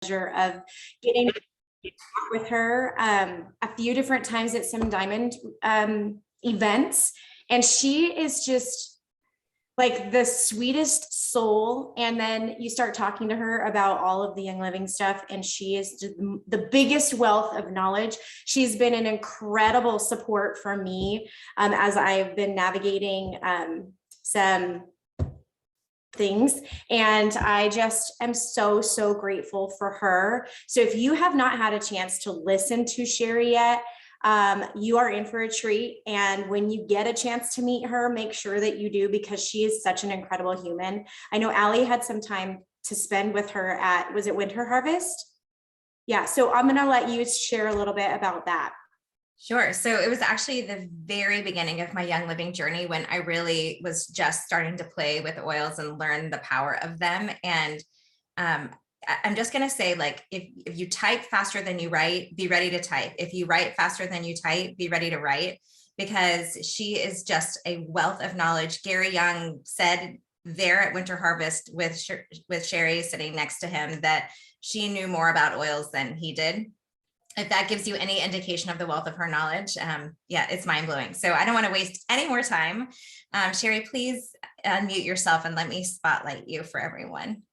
pleasure of getting to talk with her a few different times at some diamond events. And she is just like the sweetest soul. And then you start talking to her about all of the Young Living stuff, and she is the biggest wealth of knowledge. She's been an incredible support for me as I've been navigating some things. And I just am so grateful for her. So if you have not had a chance to listen to Cherie yet, you are in for a treat. And when you get a chance to meet her, make sure that you do, because she is such an incredible human. I know Allie had some time to spend with her at, was it Winter Harvest? Yeah. So I'm going to let you share a little bit about that. Sure. So it was actually the very beginning of my Young Living journey when I really was just starting to play with oils and learn the power of them. And I'm just going to say, like, if you type faster than you write, be ready to type. If you write faster than you type, be ready to write, because she is just a wealth of knowledge. Gary Young said there at Winter Harvest with Cherie sitting next to him that she knew more about oils than he did. If that gives you any indication of the wealth of her knowledge, yeah, it's mind blowing. So I don't want to waste any more time. Cherie, please unmute yourself and let me spotlight you for everyone.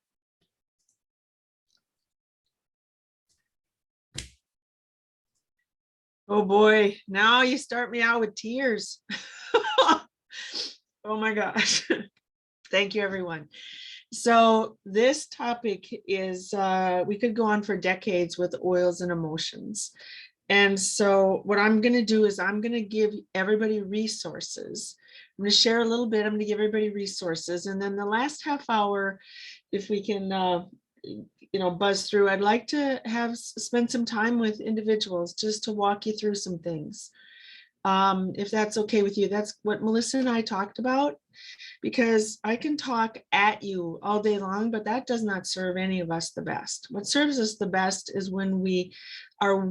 Oh boy, now you start me out with tears. Oh my gosh. Thank you, everyone. So this topic is, we could go on for decades with oils and emotions. And so what I'm going to do is I'm going to give everybody resources. I'm going to share a little bit. I'm going to give everybody resources. And then the last half hour, if we can, buzz through, I'd like to spend some time with individuals just to walk you through some things. If that's okay with you. That's what Melissa and I talked about, because I can talk at you all day long, but that does not serve any of us the best. What serves us the best is when we are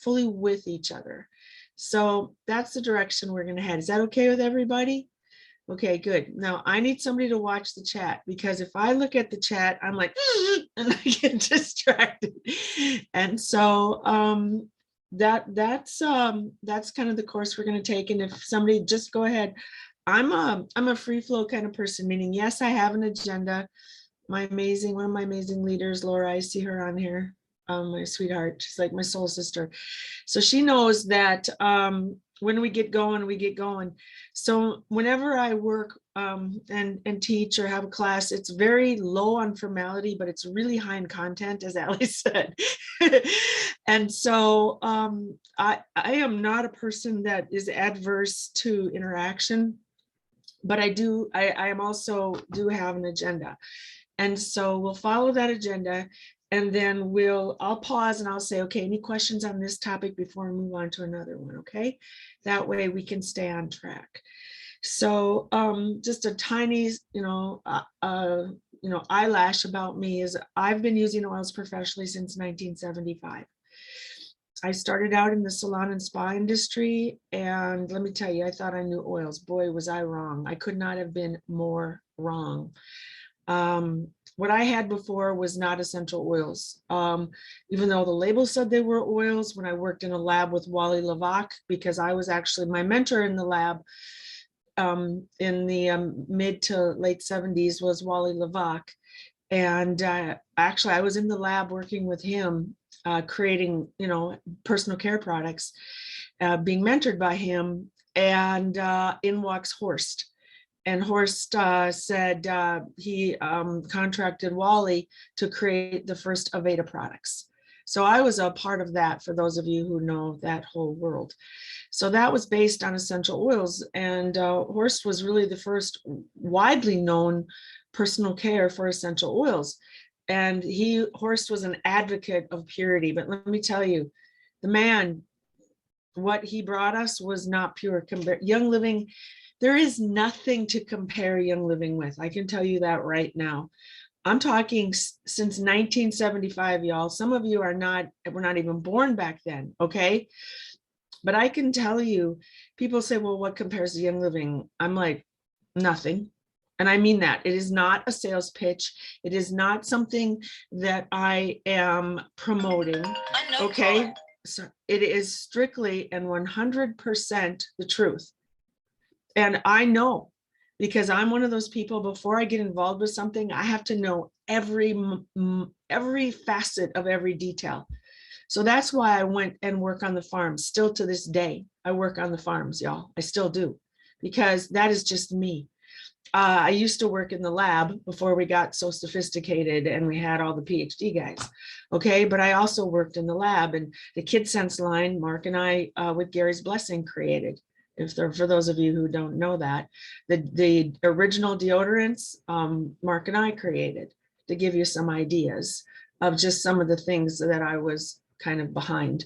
fully with each other. So that's the direction we're going to head. Is that okay with everybody? Okay, good. Now I need somebody to watch the chat, because if I look at the chat, I'm like, and I get distracted. And so that's kind of the course we're going to take. And if somebody just go ahead, I'm a free flow kind of person, meaning, yes, I have an agenda. One of my amazing leaders, Laura, I see her on here. My sweetheart, she's like my soul sister. So she knows that when we get going, we get going. So whenever I work and teach or have a class, it's very low on formality, but it's really high in content, as Ali said. And so I am not a person that is adverse to interaction, but I am also do have an agenda. And so we'll follow that agenda. And then I'll pause and I'll say, okay, any questions on this topic before we move on to another one, okay? That way we can stay on track. So just a tiny, eyelash about me is I've been using oils professionally since 1975. I started out in the salon and spa industry, and let me tell you, I thought I knew oils. Boy, was I wrong. I could not have been more wrong. What I had before was not essential oils, even though the label said they were oils. When I worked in a lab with Wally Levac, because I was actually my mentor in the lab in the mid to late 70s was Wally Levac. And actually I was in the lab working with him, creating, personal care products, being mentored by him, and in walks Horst. And Horst said he contracted Wally to create the first Aveda products. So I was a part of that, for those of you who know that whole world. So that was based on essential oils. And Horst was really the first widely known personal care for essential oils. And Horst was an advocate of purity. But let me tell you, the man, what he brought us was not pure. Young Living, there is nothing to compare Young Living with. I can tell you that right now. I'm talking since 1975, y'all. Some of you were not even born back then, okay? But I can tell you, people say, well, what compares to Young Living? I'm like, nothing. And I mean that. It is not a sales pitch. It is not something that I am promoting. Okay. So it is strictly and 100% the truth. And I know, because I'm one of those people, before I get involved with something, I have to know every facet of every detail. So that's why I went and work on the farms. Still to this day, I work on the farms, y'all. I still do, because that is just me. I used to work in the lab before we got so sophisticated and we had all the PhD guys. Okay, but I also worked in the lab, and the KidSense line, Mark and I, with Gary's blessing, created. For those of you who don't know that, the original deodorants, Mark and I created, to give you some ideas of just some of the things that I was kind of behind.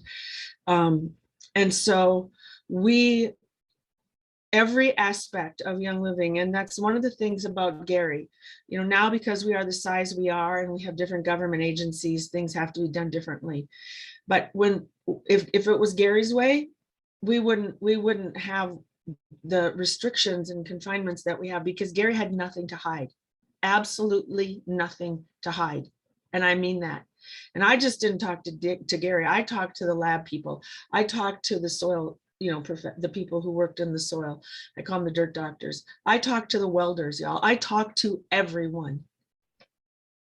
And so every aspect of Young Living, and that's one of the things about Gary, you know, now because we are the size we are and we have different government agencies, things have to be done differently. But if it was Gary's way, we wouldn't have the restrictions and confinements that we have, because Gary had nothing to hide, absolutely nothing to hide. And I mean that. And I just didn't talk to Gary. I talked to the lab people. I talked to the soil, you know, the people who worked in the soil. I call them the dirt doctors. I talked to the welders, y'all. I talked to everyone.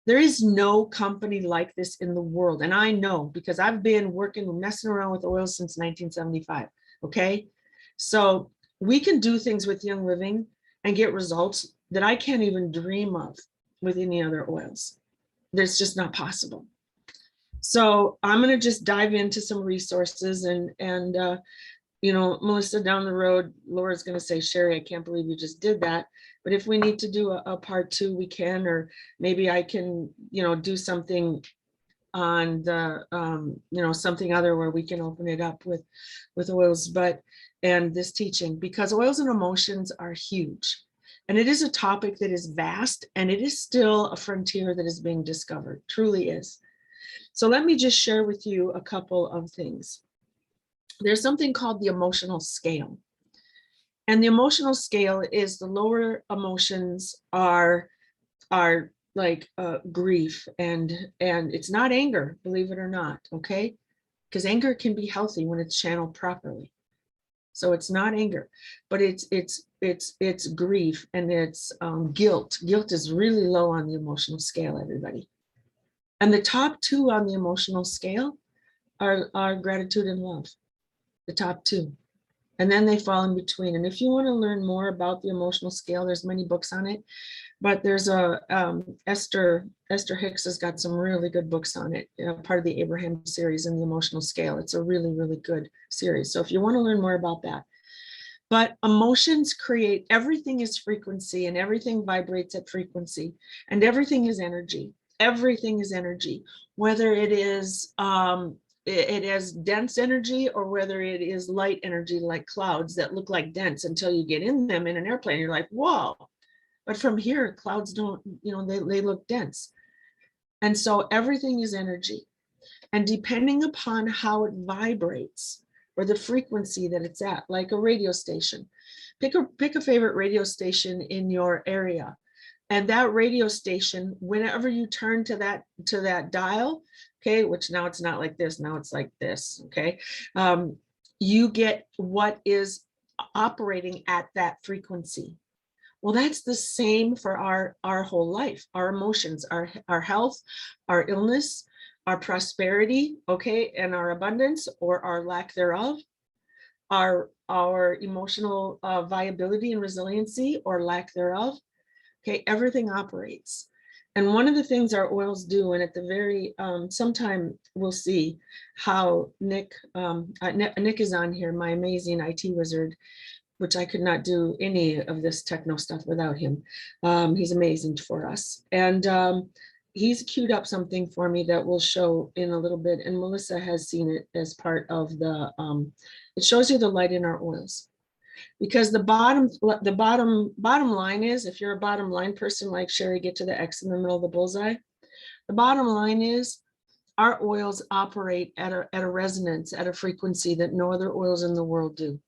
There is no company like this in the world. And I know, because I've been messing around with oil since 1975. Okay. So we can do things with Young Living and get results that I can't even dream of with any other oils. That's just not possible. So I'm going to just dive into some resources, and you know, Melissa, down the road, Laura's going to say, Cherie, I can't believe you just did that. But if we need to do a part 2, we can, or maybe I can, you know, do something on the, you know, something other where we can open it up with oils, and this teaching, because oils and emotions are huge. And it is a topic that is vast, and it is still a frontier that is being discovered, truly is. So let me just share with you a couple of things. There's something called the emotional scale. And the emotional scale is the lower emotions are like grief, and it's not anger, believe it or not, okay? Because anger can be healthy when it's channeled properly. So it's not anger, but it's grief, and it's guilt. Guilt is really low on the emotional scale, everybody. And the top 2 on the emotional scale are gratitude and love, the top 2. And then they fall in between. And if you want to learn more about the emotional scale, there's many books on it. But there's Esther Hicks has got some really good books on it, part of the Abraham series in the emotional scale. It's a really, really good series. So if you want to learn more about that. But emotions create, everything is frequency, and everything vibrates at frequency, and everything is energy. Everything is energy, whether it is it has dense energy, or whether it is light energy, like clouds that look like dense until you get in them in an airplane. You're like, whoa. But from here, clouds don't, you know, they look dense. And so everything is energy. And depending upon how it vibrates, or the frequency that it's at, like a radio station, pick a favorite radio station in your area. And that radio station, whenever you turn to that dial, okay, which now it's not like this, now it's like this, okay, you get what is operating at that frequency. Well, that's the same for our whole life, our emotions, our health, our illness, our prosperity, okay, and our abundance or our lack thereof, our emotional viability and resiliency or lack thereof. Okay, everything operates. And one of the things our oils do, and at the very, sometime we'll see how Nick is on here, my amazing IT wizard, which I could not do any of this techno stuff without him. He's amazing for us. And he's queued up something for me that we'll show in a little bit. And Melissa has seen it as part of the, it shows you the light in our oils. Because the bottom line is, if you're a bottom line person like Cherie, get to the X in the middle of the bullseye. The bottom line is our oils operate at a resonance, at a frequency that no other oils in the world do.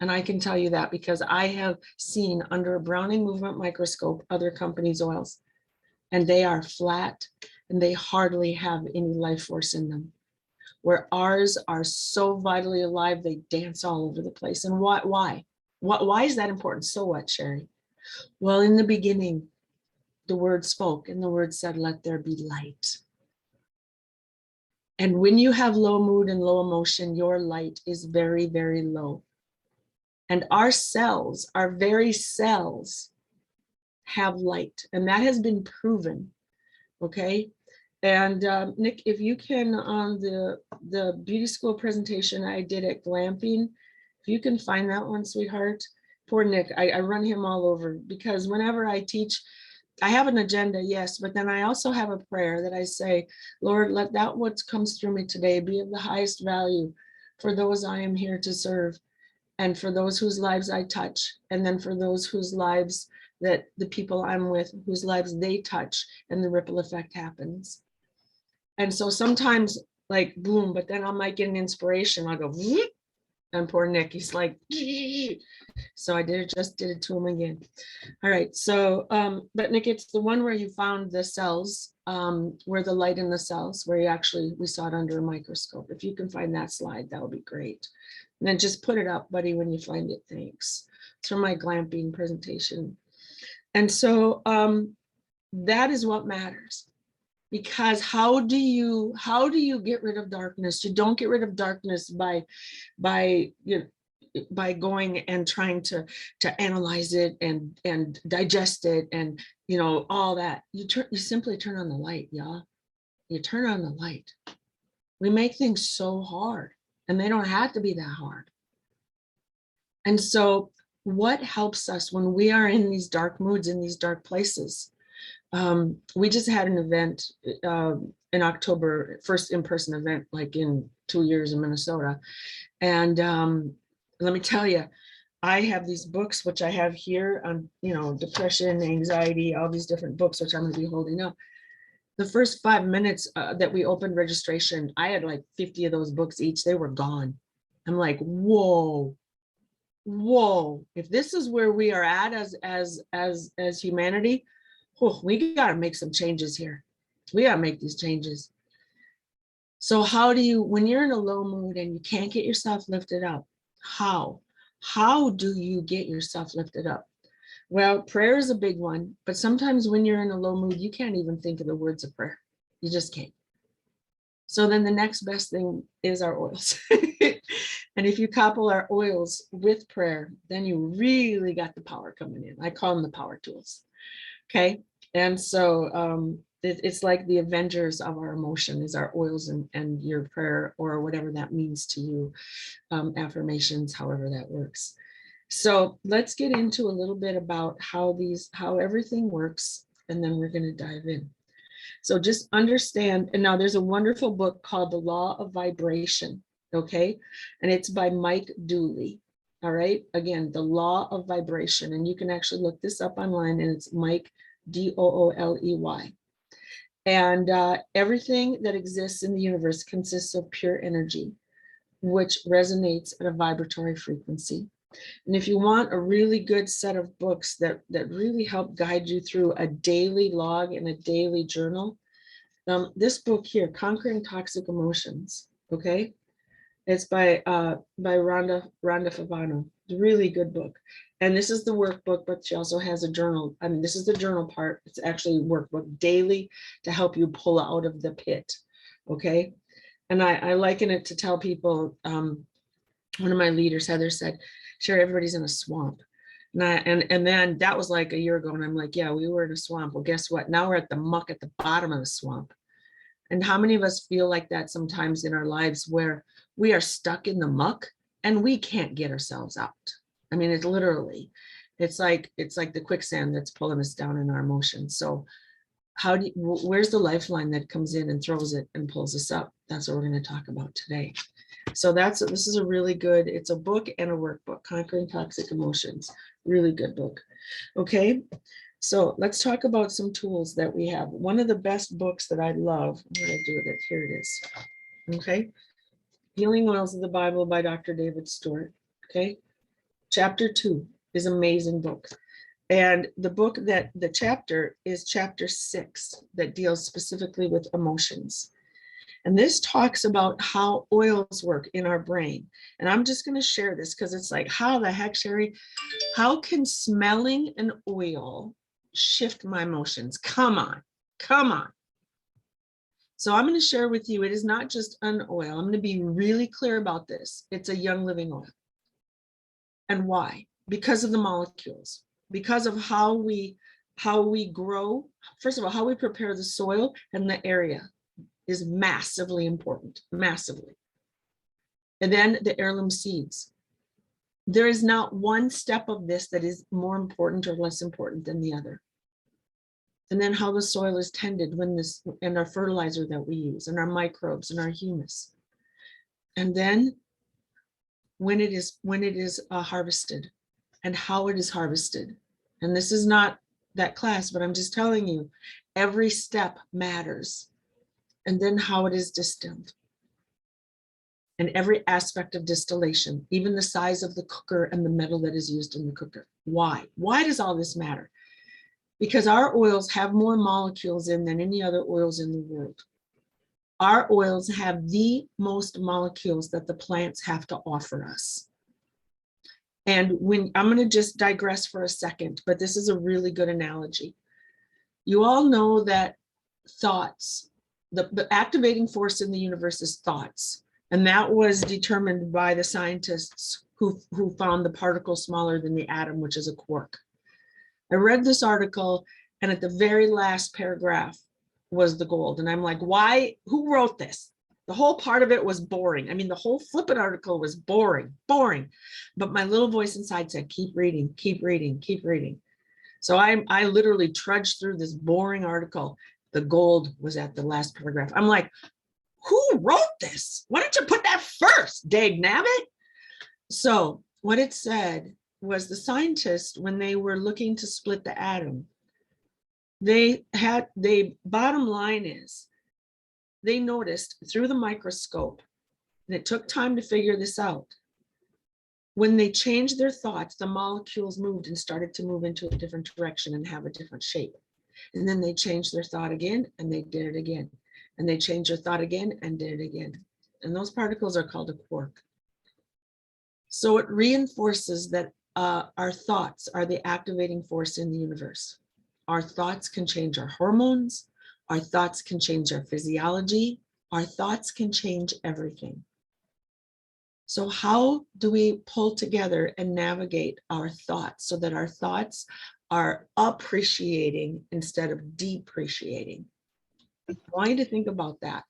And I can tell you that because I have seen under a Browning movement microscope other companies' oils, and they are flat and they hardly have any life force in them. Where ours are so vitally alive, they dance all over the place. And why? Why is that important? So what, Cherie? Well, in the beginning, the word spoke and the word said, let there be light. And when you have low mood and low emotion, your light is very, very low. And our cells, our very cells, have light. And that has been proven. Okay. And Nick, if you can, on the beauty school presentation I did at glamping, if you can find that one, sweetheart. Poor Nick, I run him all over because whenever I teach, I have an agenda, yes, but then I also have a prayer that I say, Lord, let that what comes through me today be of the highest value for those I am here to serve, and for those whose lives I touch, and then for those whose lives that the people I'm with, whose lives they touch, and the ripple effect happens. And so sometimes like boom, but then I might get an inspiration. I'll go, whoop, and poor Nick, he's like, so I just did it to him again. All right, so, but Nick, it's the one where you found the cells, where the light in the cells, where we saw it under a microscope. If you can find that slide, that would be great. And then just put it up, buddy, when you find it, thanks. It's from my glamping presentation. And so that is what matters. Because how do you get rid of darkness? You don't get rid of darkness by going and trying to analyze it and digest it and all that. You simply turn on the light, y'all. You turn on the light. We make things so hard, and they don't have to be that hard. And so what helps us when we are in these dark moods, in these dark places? We just had an event in October, first in-person event, like in 2 years in Minnesota. And let me tell you, I have these books, which I have here on, depression, anxiety, all these different books, which I'm going to be holding up. The first 5 minutes that we opened registration, I had like 50 of those books each. They were gone. I'm like, whoa. If this is where we are at as humanity, we got to make some changes here. We got to make these changes. So how do you, when you're in a low mood and you can't get yourself lifted up, how do you get yourself lifted up? Well, prayer is a big one, but sometimes when you're in a low mood, you can't even think of the words of prayer. You just can't. So then the next best thing is our oils. And if you couple our oils with prayer, then you really got the power coming in. I call them the power tools. Okay. And so it's like the Avengers of our emotion is our oils and your prayer, or whatever that means to you, affirmations, however that works. So let's get into a little bit about how everything works, and then we're going to dive in. So just understand, and now there's a wonderful book called The Law of Vibration, okay? And it's by Mike Dooley, all right? Again, The Law of Vibration, and you can actually look this up online, and it's Mike, Dooley. And everything that exists in the universe consists of pure energy, which resonates at a vibratory frequency. And if you want a really good set of books that really help guide you through a daily log and a daily journal, this book here, Conquering Toxic Emotions, okay? It's by Rhonda Favano. It's a really good book. And this is the workbook, but she also has a journal. I mean, this is the journal part. It's actually a workbook daily to help you pull out of the pit, okay? And I liken it to tell people, one of my leaders, Heather, said, Cherie, everybody's in a swamp. And then that was like a year ago. And I'm like, yeah, we were in a swamp. Well, guess what? Now we're at the muck at the bottom of the swamp. And how many of us feel like that sometimes in our lives, where we are stuck in the muck and we can't get ourselves out? I mean, it's like the quicksand that's pulling us down in our emotions. So where's the lifeline that comes in and throws it and pulls us up? That's what we're going to talk about today. So this is a really good, it's a book and a workbook, Conquering Toxic Emotions, really good book. Okay, so let's talk about some tools that we have. One of the best books that I love, what did I do with it? Here it is. Okay, Healing Wells of the Bible by Dr. David Stewart. Okay, Chapter 2 is an amazing book. And the book that the chapter is chapter 6 that deals specifically with emotions. And this talks about how oils work in our brain. And I'm just going to share this because it's like, how the heck, Cherie? How can smelling an oil shift my emotions? Come on, come on. So I'm going to share with you, it is not just an oil. I'm going to be really clear about this. It's a Young Living oil. And why? Because of the molecules, because of how we grow. First of all, how we prepare the soil and the area is massively important, massively. And then the heirloom seeds. There is not one step of this that is more important or less important than the other. And then how the soil is tended when this, and our fertilizer that we use, and our microbes and our humus. And then when it is harvested and how it is harvested. And this is not that class, but I'm just telling you, every step matters. And then how it is distilled. And every aspect of distillation, even the size of the cooker and the metal that is used in the cooker. Why? Why does all this matter? Because our oils have more molecules in than any other oils in the world. Our oils have the most molecules that the plants have to offer us. And when I'm going to just digress for a second, but this is a really good analogy. You all know that thoughts, the activating force in the universe is thoughts. And that was determined by the scientists who found the particle smaller than the atom, which is a quark. I read this article, and at the very last paragraph was the gold. And I'm like, why? Who wrote this? The whole part of it was boring. I mean, the whole flippant article was boring. But my little voice inside said, keep reading, keep reading, keep reading. So I literally trudged through this boring article. The gold was at the last paragraph. I'm like, who wrote this? Why don't you put that first, dag nabbit? So what it said was the scientists, when they were looking to split the atom, bottom line is, they noticed through the microscope, and it took time to figure this out. When they changed their thoughts, the molecules moved and started to move into a different direction and have a different shape. And then they changed their thought again, and they did it again. And they changed their thought again and did it again. And those particles are called a quark. So it reinforces that our thoughts are the activating force in the universe. Our thoughts can change our hormones. Our thoughts can change our physiology. Our thoughts can change everything. So how do we pull together and navigate our thoughts so that our thoughts are appreciating instead of depreciating? I want you to think about that.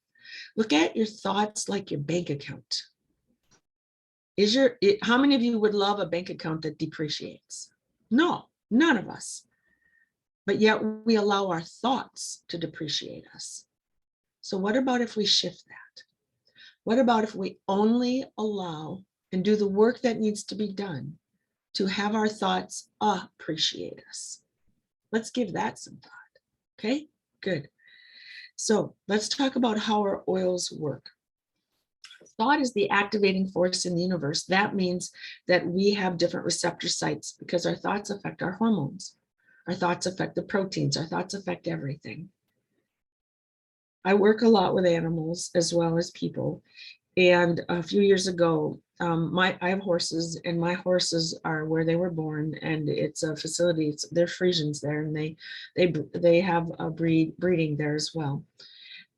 Look at your thoughts like your bank account. How many of you would love a bank account that depreciates? No, none of us. But yet we allow our thoughts to depreciate us. So what about if we shift that? What about if we only allow and do the work that needs to be done to have our thoughts appreciate us? Let's give that some thought. Okay, good. So let's talk about how our oils work. Thought is the activating force in the universe. That means that we have different receptor sites because our thoughts affect our hormones. Our thoughts affect the proteins. Our thoughts affect everything. I work a lot with animals as well as people. And a few years ago, I have horses, and my horses are where they were born, and it's a facility. They're Frisians there, and they have a breeding there as well.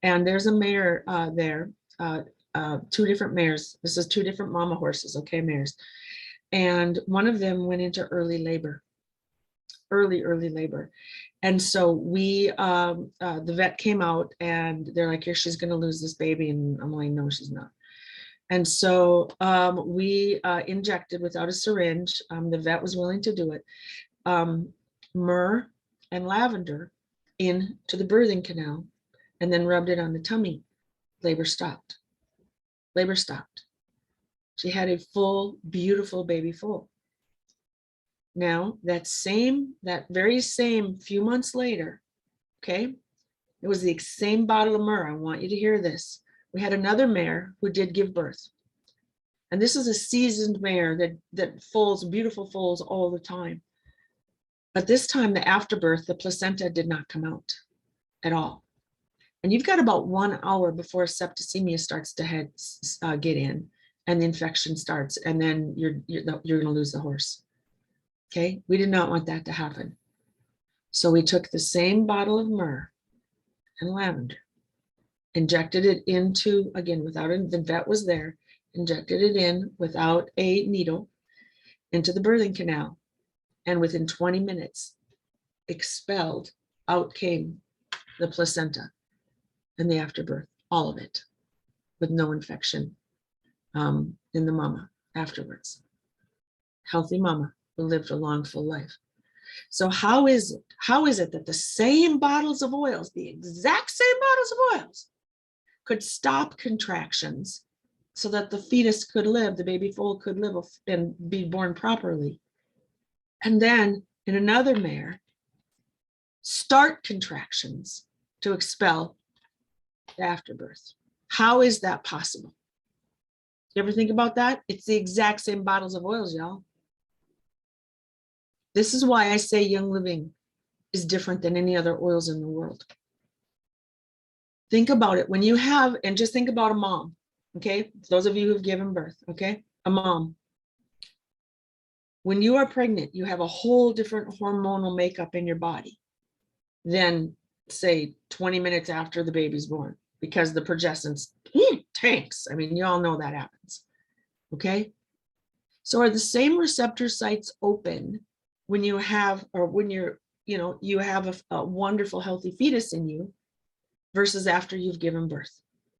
And there's a mare there, two different mares. This is two different mama horses, okay, mares. And one of them went into early labor. Early labor. And so the vet came out and they're like, here, she's going to lose this baby. And I'm like, no, she's not. And so we injected without a syringe. The vet was willing to do it. Myrrh and lavender into the birthing canal and then rubbed it on the tummy. Labor stopped. Labor stopped. She had a full, beautiful baby full. Now, that very same few months later, okay, it was the same bottle of myrrh. I want you to hear this. We had another mare who did give birth. And this is a seasoned mare that foals, beautiful foals all the time. But this time, the afterbirth, the placenta did not come out at all. And you've got about 1 hour before septicemia starts to get in, and the infection starts, and then you're going to lose the horse. Okay, we did not want that to happen. So we took the same bottle of myrrh and lavender, injected it into, again, the vet was there, injected it in without a needle into the birthing canal. And within 20 minutes, expelled, out came the placenta and the afterbirth, all of it, with no infection in the mama afterwards. Healthy mama who lived a long, full life. So how is it that the same bottles of oils, the exact same bottles of oils, could stop contractions so that the fetus could live, the baby foal could live and be born properly? And then in another mare, start contractions to expel the afterbirth. How is that possible? You ever think about that? It's the exact same bottles of oils, y'all. This is why I say Young Living is different than any other oils in the world. Think about it when you have, and just think about a mom, okay? Those of you who've given birth, okay? A mom. When you are pregnant, you have a whole different hormonal makeup in your body than, say, 20 minutes after the baby's born, because the progestins tanks. I mean, you all know that happens, okay? So are the same receptor sites open when you have, or when you're, you have a wonderful, healthy fetus in you versus after you've given birth?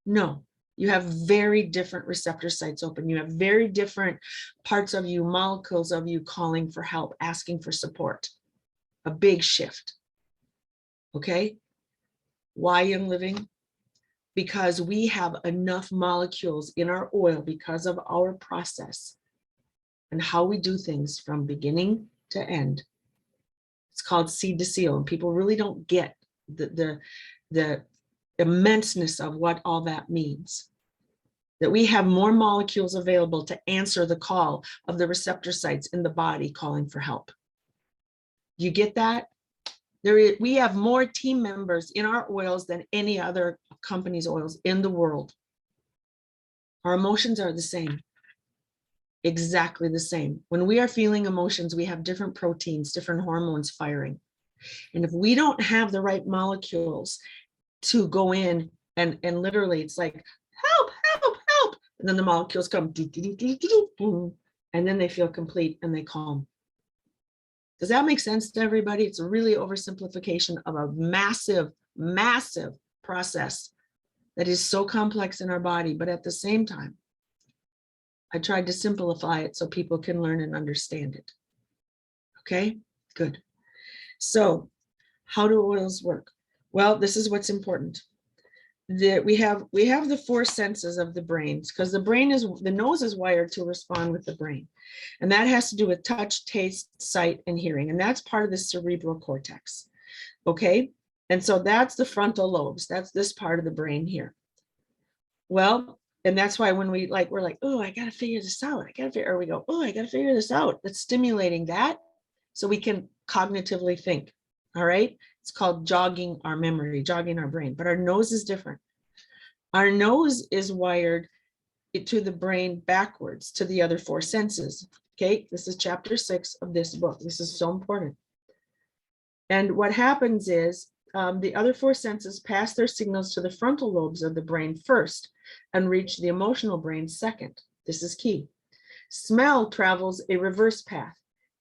No. You have very different receptor sites open. You have very different parts of you, molecules of you calling for help, asking for support. A big shift. Okay? Why Young Living? Because we have enough molecules in our oil because of our process and how we do things from beginning to end. It's called seed to seal, and people really don't get the immenseness of what all that means. That we have more molecules available to answer the call of the receptor sites in the body calling for help. You get that? We have more team members in our oils than any other company's oils in the world. Our emotions are the same. Exactly the same. When we are feeling emotions, we have different proteins, different hormones firing. And if we don't have the right molecules to go in and literally it's like, help, help, help. And then the molecules come, and then they feel complete and they calm. Does that make sense to everybody? It's a really oversimplification of a massive, massive process that is so complex in our body. But at the same time, I tried to simplify it so people can learn and understand it. Okay, good. So how do oils work? Well, this is what's important. We have the 4 senses of the brain, because the nose is wired to respond with the brain. And that has to do with touch, taste, sight, and hearing. And that's part of the cerebral cortex. Okay. And so that's the frontal lobes. That's this part of the brain here. Well, and that's why when we're like, oh, I got to figure this out. I got to figure this out. That's stimulating that so we can cognitively think. All right. It's called jogging our memory, jogging our brain, but our nose is different. Our nose is wired to the brain backwards to the other 4 senses. Okay, this is chapter 6 of this book. This is so important. And what happens is the other 4 senses pass their signals to the frontal lobes of the brain first and reach the emotional brain second. This is key. Smell travels a reverse path.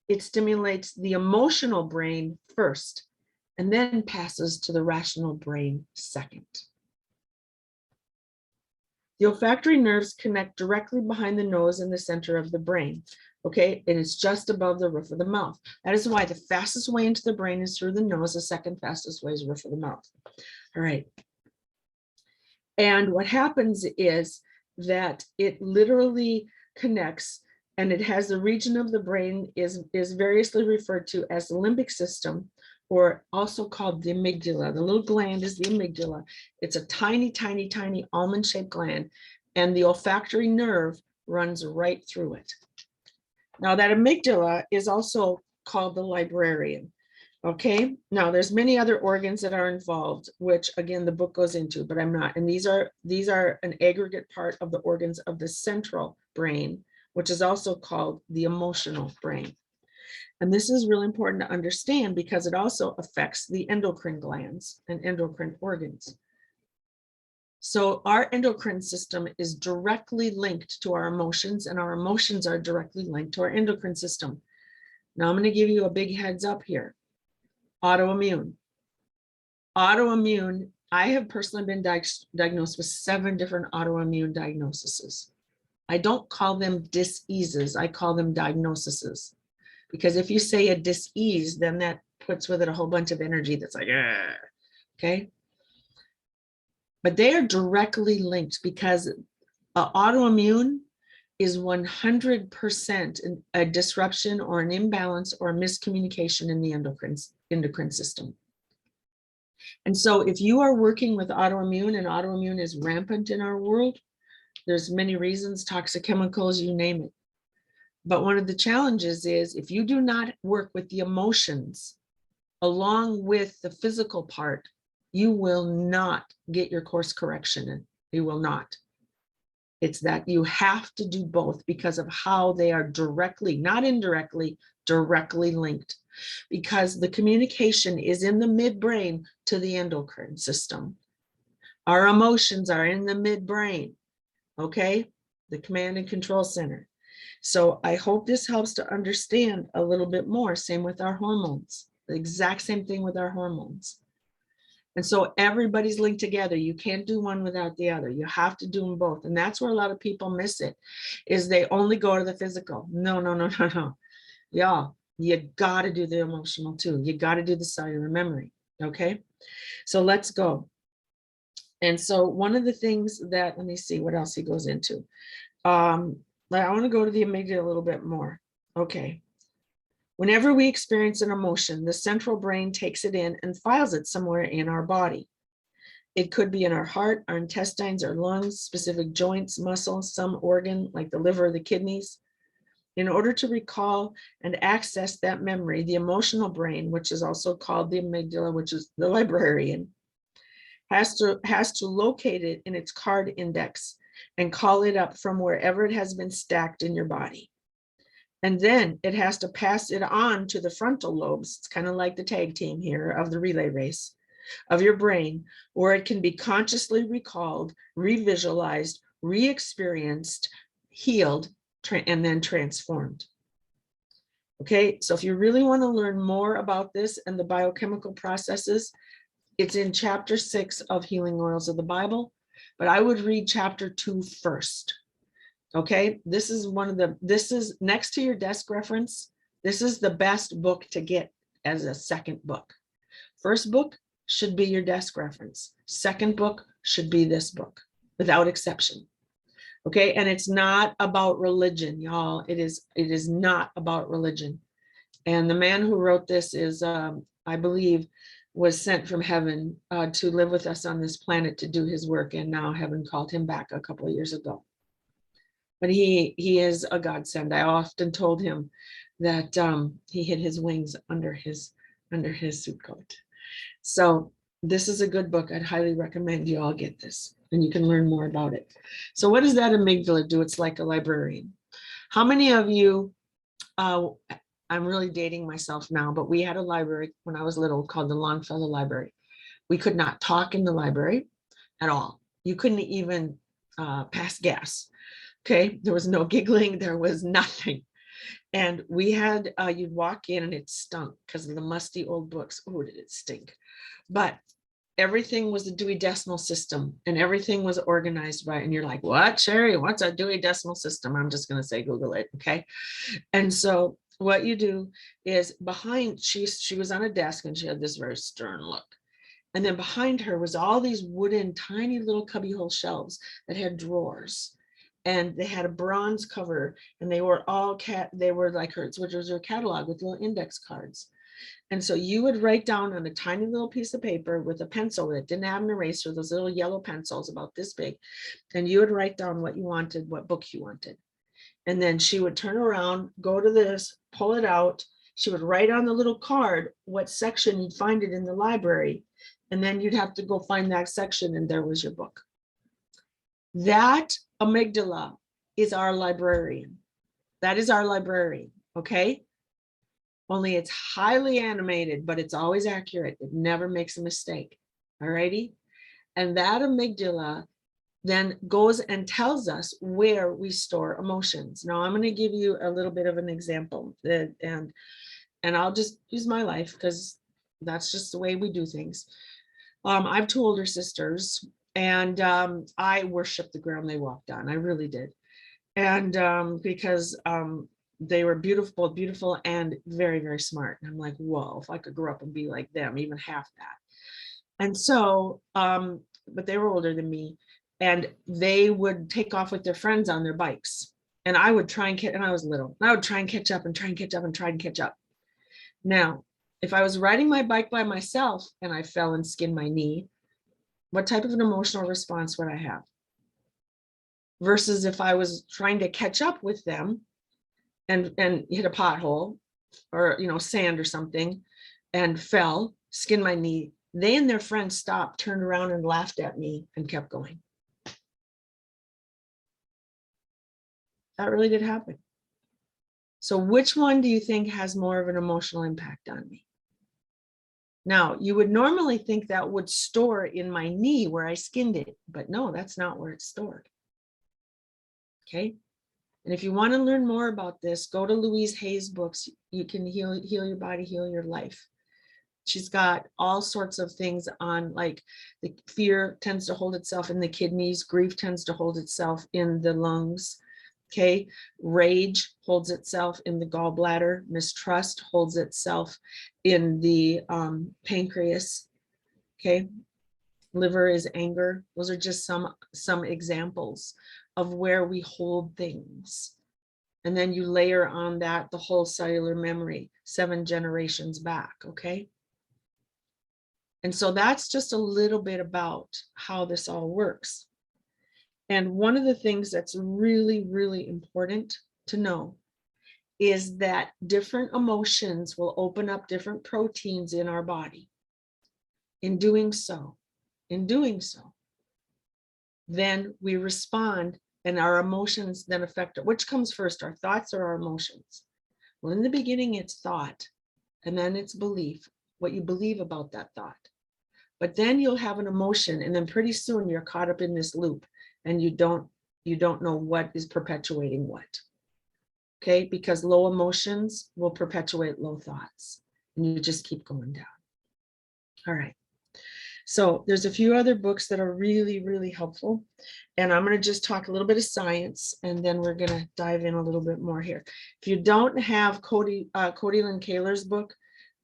It stimulates the emotional brain first and then passes to the rational brain second. The olfactory nerves connect directly behind the nose in the center of the brain. Okay, and it's just above the roof of the mouth. That is why the fastest way into the brain is through the nose. The second fastest way is roof of the mouth. All right. And what happens is that it literally connects, and it has the region of the brain is variously referred to as the limbic system, or also called the amygdala. The little gland is the amygdala. It's a tiny, tiny, tiny almond-shaped gland. And the olfactory nerve runs right through it. Now that amygdala is also called the librarian. Okay, now there's many other organs that are involved, which again, the book goes into, but I'm not. And these are an aggregate part of the organs of the central brain, which is also called the emotional brain. And this is really important to understand because it also affects the endocrine glands and endocrine organs. So our endocrine system is directly linked to our emotions, and our emotions are directly linked to our endocrine system. Now I'm going to give you a big heads up here. Autoimmune. Autoimmune, I have personally been diagnosed with 7 different autoimmune diagnoses. I don't call them diseases, I call them diagnoses. Because if you say a disease, then that puts with it a whole bunch of energy that's like, okay? But they are directly linked because autoimmune is 100% a disruption or an imbalance or a miscommunication in the endocrine system. And so if you are working with autoimmune and autoimmune is rampant in our world, there's many reasons, toxic chemicals, you name it. But one of the challenges is if you do not work with the emotions along with the physical part, you will not get your course correction in. You will not. It's that you have to do both because of how they are directly, not indirectly, directly linked. Because the communication is in the midbrain to the endocrine system. Our emotions are in the midbrain, okay? The command and control center. So I hope this helps to understand a little bit more. Same with our hormones, the exact same thing with our hormones. And so everybody's linked together. You can't do one without the other. You have to do them both. And that's where a lot of people miss it, is they only go to the physical. No. Y'all, you got to do the emotional too. You got to do the cellular memory. Okay, so let's go. And so one of the things that, let me see what else he goes into. I want to go to the amygdala a little bit more. Okay. Whenever we experience an emotion, the central brain takes it in and files it somewhere in our body. It could be in our heart, our intestines, our lungs, specific joints, muscles, some organ like the liver or the kidneys. In order to recall and access that memory, the emotional brain, which is also called the amygdala, which is the librarian, has to locate it in its card index and call it up from wherever it has been stacked in your body. And then it has to pass it on to the frontal lobes. It's kind of like the tag team here of the relay race of your brain, where it can be consciously recalled, revisualized, re-experienced, healed, and then transformed. Okay, so if you really want to learn more about this and the biochemical processes, it's in chapter 6 of Healing Oils of the Bible, but I would read chapter 2 first. Okay, this is next to your desk reference. This is the best book to get as a second book. First book should be your desk reference. Second book should be this book, without exception. Okay, and it's not about religion, y'all. It is not about religion. And the man who wrote this is, I believe, was sent from heaven to live with us on this planet to do his work, and now heaven called him back a couple of years ago. But he is a godsend. I often told him that he hid his wings under his suit coat. So this is a good book. I'd highly recommend you all get this, and you can learn more about it. So what does that amygdala do? It's like a librarian. How many of you, I'm really dating myself now, but we had a library when I was little called the Longfellow Library. We could not talk in the library at all. You couldn't even pass gas. Okay, there was no giggling, there was nothing. And we had, you'd walk in and it stunk because of the musty old books. Oh, did it stink? But everything was a Dewey Decimal System and everything was organized by, and you're like, what, Cherie, what's a Dewey Decimal System? I'm just going to say, Google it. Okay. And so what you do is behind, she was on a desk and she had this very stern look. And then behind her was all these wooden, tiny little cubbyhole shelves that had drawers. And they had a bronze cover, and they were all they were like hers, which was her catalog with little index cards. And so you would write down on a tiny little piece of paper with a pencil that didn't have an eraser, those little yellow pencils about this big, and you would write down what you wanted, what book you wanted. And then she would turn around, go to this, pull it out. She would write on the little card what section you'd find it in the library. And then you'd have to go find that section, and there was your book. That amygdala is our librarian. That is our librarian, okay? Only it's highly animated, but it's always accurate. It never makes a mistake, all righty? And that amygdala then goes and tells us where we store emotions. Now I'm going to give you a little bit of an example, and I'll just use my life because that's just the way we do things. I have two older sisters, and I worshiped the ground they walked on. I really did. And because they were beautiful, beautiful, and very, very smart. And I'm like, whoa, if I could grow up and be like them, even half that. And so, but they were older than me, and they would take off with their friends on their bikes. And I would try and catch, and I was little, and I would try and catch up and try and catch up and try and catch up. Now, if I was riding my bike by myself and I fell and skinned my knee, what type of an emotional response would I have? Versus if I was trying to catch up with them and hit a pothole or, you know, sand or something, and fell, skinned my knee, they and their friends stopped, turned around and laughed at me and kept going. That really did happen. So which one do you think has more of an emotional impact on me? Now, you would normally think that would store in my knee where I skinned it, but no, that's not where it's stored. Okay. And if you want to learn more about this, go to Louise Hay's books. You can heal your body, heal your life. She's got all sorts of things on, like, the fear tends to hold itself in the kidneys, grief tends to hold itself in the lungs. Okay, rage holds itself in the gallbladder, mistrust holds itself in the pancreas. Okay, liver is anger. Those are just some examples of where we hold things. And then you layer on that the whole cellular memory 7 generations back. Okay, and so that's just a little bit about how this all works. And one of the things that's really, really important to know is that different emotions will open up different proteins in our body. In doing so, then we respond, and our emotions then affect it. Which comes first, our thoughts or our emotions? Well, in the beginning, it's thought, and then it's belief, what you believe about that thought. But then you'll have an emotion, and then pretty soon you're caught up in this loop, and you don't know what is perpetuating what. Okay, because low emotions will perpetuate low thoughts, and you just keep going down. All right, so there's a few other books that are really, really helpful, and I'm going to just talk a little bit of science, and then we're going to dive in a little bit more here. If you don't have Cody Lynn Kaler's book,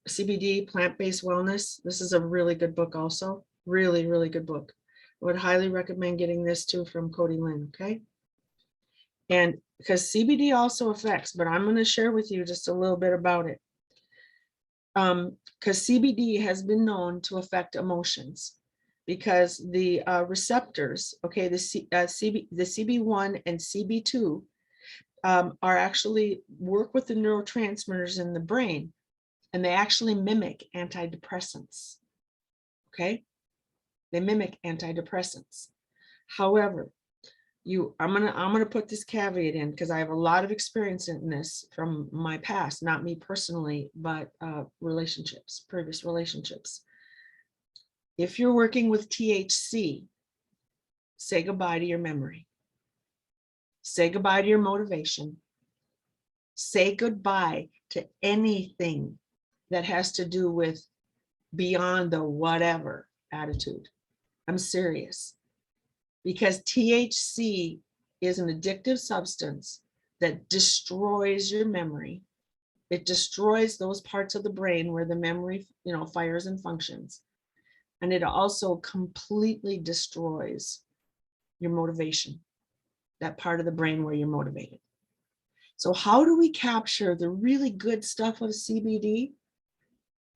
CBD, Plant-Based Wellness, this is a really good book also. Really, really good book. I would highly recommend getting this too from Cody Lynn, okay? And because CBD also affects, but I'm going to share with you just a little bit about it. Because CBD has been known to affect emotions, because the receptors, okay, the CB1 and CB2 are actually work with the neurotransmitters in the brain, and they actually mimic antidepressants. Okay, they mimic antidepressants. However, I'm gonna put this caveat in, because I have a lot of experience in this from my past, not me personally, but relationships, previous relationships. If you're working with THC, say goodbye to your memory. Say goodbye to your motivation. Say goodbye to anything that has to do with beyond the whatever attitude. I'm serious. Because THC is an addictive substance that destroys your memory. It destroys those parts of the brain where the memory, fires and functions. And it also completely destroys your motivation, that part of the brain where you're motivated. So how do we capture the really good stuff of CBD?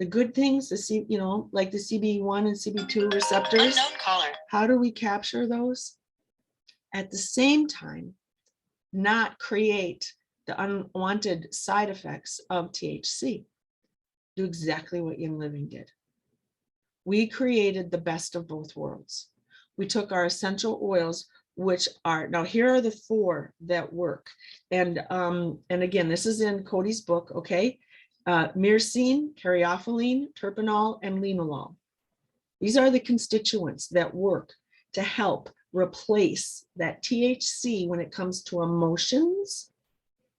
The good things, like the CB1 and CB2 receptors. Unknown caller. How do we capture those? At the same time, not create the unwanted side effects of THC. Do exactly what Young Living did. We created the best of both worlds. We took our essential oils, which are, now here are the 4 that work. And again, this is in Cody's book, okay? Myrcene, caryophyllene, terpenol, and linalool. These are the constituents that work to help replace that THC when it comes to emotions,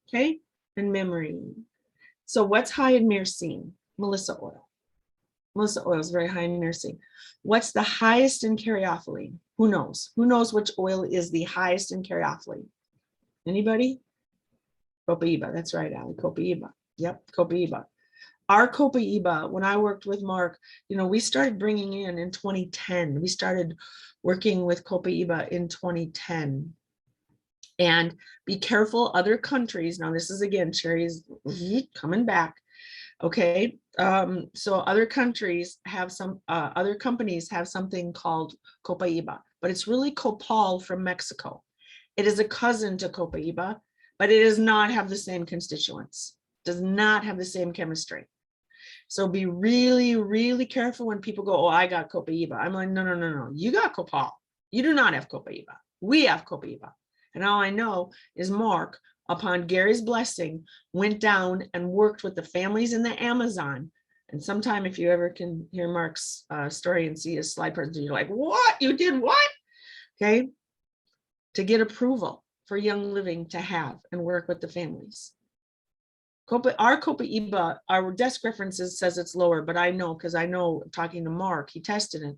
okay, and memory. So what's high in myrcene? Melissa oil. Melissa oil is very high in myrcene. What's the highest in caryophyllene? Who knows? Who knows which oil is the highest in caryophyllene? Anybody? Copaiba. That's right, Ali. Copaiba. Yep, Copaiba. Our Copaiba, when I worked with Mark, we started bringing in 2010. We started working with Copaiba in 2010. And be careful, other countries. Now, this is again, Cherie's coming back. Okay, so other countries have other companies have something called Copaiba, but it's really Copal from Mexico. It is a cousin to Copaiba, but it does not have the same constituents, does not have the same chemistry. So be really, really careful when people go, oh, I got Copaiba. I'm like, no, you got Copal. You do not have Copaiba. We have Copaiba. And all I know is Mark, upon Gary's blessing, went down and worked with the families in the Amazon. And sometime if you ever can hear Mark's story and see his slide presentation, you're like, what? You did what? Okay. To get approval for Young Living to have and work with the families. Our Copaiba, our desk references says it's lower, but I know, because I know talking to Mark, he tested it.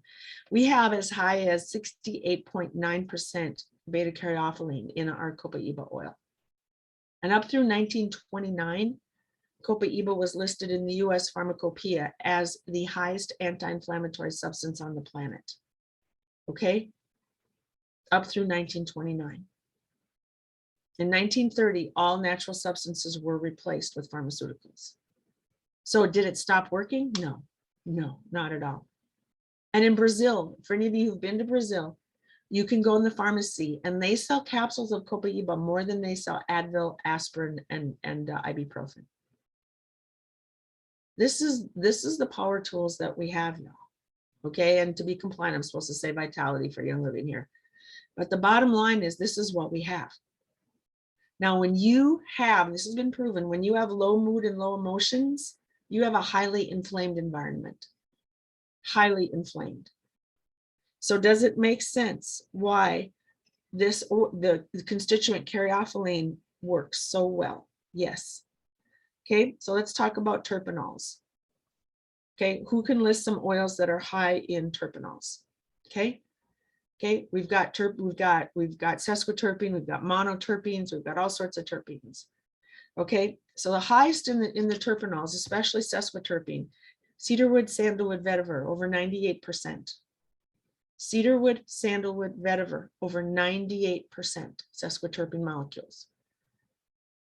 We have as high as 68.9% beta caryophyllene in our Copaiba oil. And up through 1929, Copaiba was listed in the US Pharmacopoeia as the highest anti-inflammatory substance on the planet. Okay? Up through 1929. In 1930, all natural substances were replaced with pharmaceuticals. So did it stop working? No, not at all. And in Brazil, for any of you who've been to Brazil, you can go in the pharmacy and they sell capsules of Copaiba more than they sell Advil, aspirin, and ibuprofen. This is the power tools that we have now. Okay, and to be compliant, I'm supposed to say vitality for Young Living here. But the bottom line is this is what we have. Now, when you have, this has been proven, when you have low mood and low emotions, you have a highly inflamed environment. Highly inflamed. So does it make sense why the constituent caryophyllene works so well? Yes. Okay, so let's talk about terpenols. Okay, who can list some oils that are high in terpenols? Okay. Okay, we've got sesquiterpene, we've got monoterpenes, we've got all sorts of terpenes. Okay, so the highest in the terpenols, especially sesquiterpene, cedarwood, sandalwood, vetiver, over 98%. Cedarwood, sandalwood, vetiver, over 98% sesquiterpene molecules.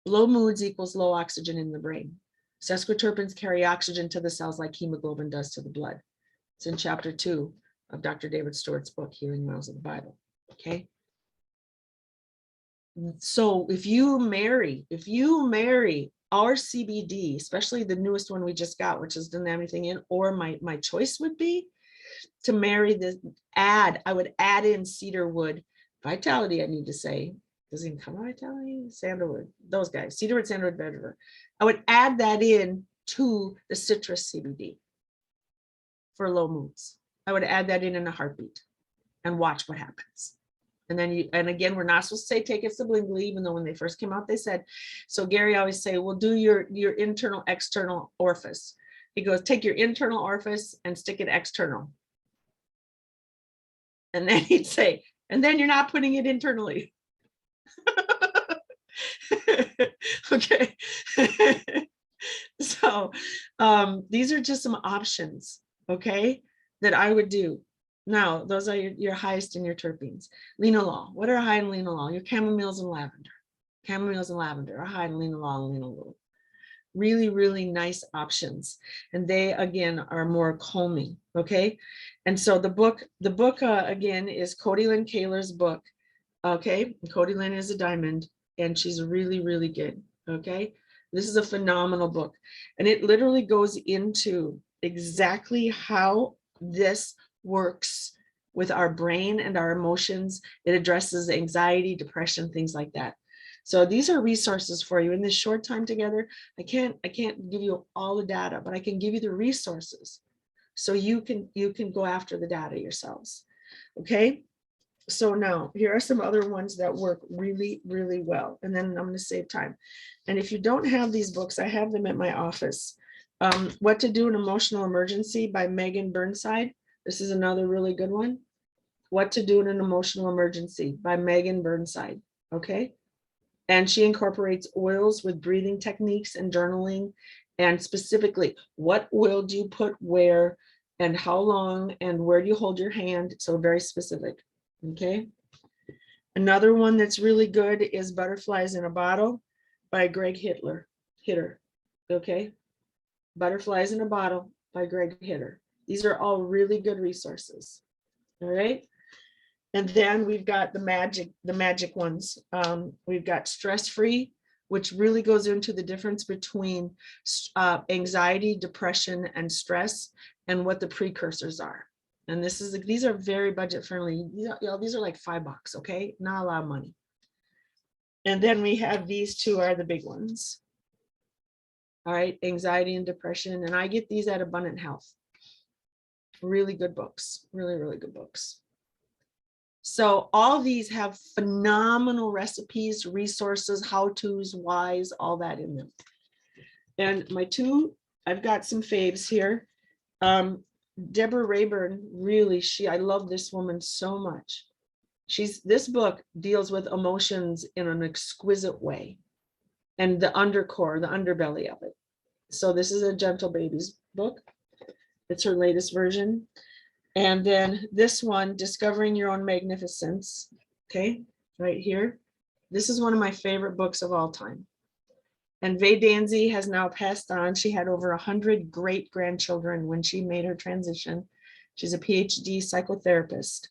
Low moods equals low oxygen in the brain. Sesquiterpenes carry oxygen to the cells like hemoglobin does to the blood. It's in chapter 2 of Dr. David Stewart's book, Healing Wells of the Bible. Okay. So if you marry our CBD, especially the newest one we just got, which doesn't have anything in, or my choice would be to marry this, I would add in cedarwood, vitality, I need to say, does it come vitality? Sandalwood, those guys, cedarwood, sandalwood, vetiver. I would add that in to the citrus CBD for low moods. I would add that in a heartbeat and watch what happens. And then and again, we're not supposed to say take it sublingually, even though when they first came out, they said, so Gary always say, well, do your internal, external orifice. He goes, take your internal orifice and stick it external. And then he'd say, and then you're not putting it internally. Okay. So these are just some options, okay, that I would do. Now, those are your highest in your terpenes. Linalool, what are high in linalool? Your chamomiles and lavender. Chamomiles and lavender are high in linalool and linalool. Really, really nice options. And they, again, are more calming, okay? And so the book again, is Cody Lynn Kaler's book, okay? Cody Lynn is a diamond. and she's really, really good. Okay. This is a phenomenal book. And it literally goes into exactly how this works with our brain and our emotions. It addresses anxiety, depression, things like that. So these are resources for you in this short time together. I can't give you all the data, but I can give you the resources so you can go after the data yourselves. Okay. So now here are some other ones that work really, really well. And then I'm going to save time. And if you don't have these books, I have them at my office. What to Do in Emotional Emergency by Megan Burnside. This is another really good one. What to Do in an Emotional Emergency by Megan Burnside. Okay. And she incorporates oils with breathing techniques and journaling. And specifically, what oil do you put where and how long and where do you hold your hand? So very specific. Okay. Another one that's really good is Butterflies in a Bottle by Greg Hitter. Okay. Butterflies in a Bottle by Greg Hitter. These are all really good resources. All right. And then we've got the magic ones. We've got Stress Free, which really goes into the difference between anxiety, depression, and stress, and what the precursors are. And these are very budget friendly. These are like $5, okay? Not a lot of money. And then we have these two are the big ones. All right, Anxiety and Depression. And I get these at Abundant Health. Really good books, really, really good books. So all these have phenomenal recipes, resources, how-tos, whys, all that in them. And I've got some faves here. Deborah Rayburn, really, I love this woman so much. This book deals with emotions in an exquisite way and the undercore, the underbelly of it. So this is a Gentle Babies book. It's her latest version. And then this one, Discovering Your Own Magnificence. Okay, right here. This is one of my favorite books of all time. And Vay Danzy has now passed on. She had over 100 great grandchildren when she made her transition. She's a PhD psychotherapist.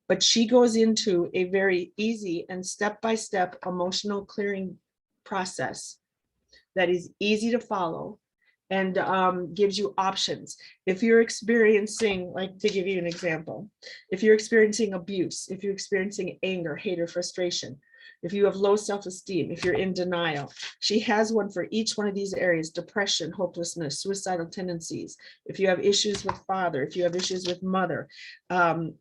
But she goes into a very easy and step-by-step emotional clearing process that is easy to follow and gives you options. If you're experiencing, like to give you an example, if you're experiencing abuse, if you're experiencing anger, hate, or frustration, if you have low self-esteem, if you're in denial, she has one for each one of these areas: depression, hopelessness, suicidal tendencies. If you have issues with father, if you have issues with mother,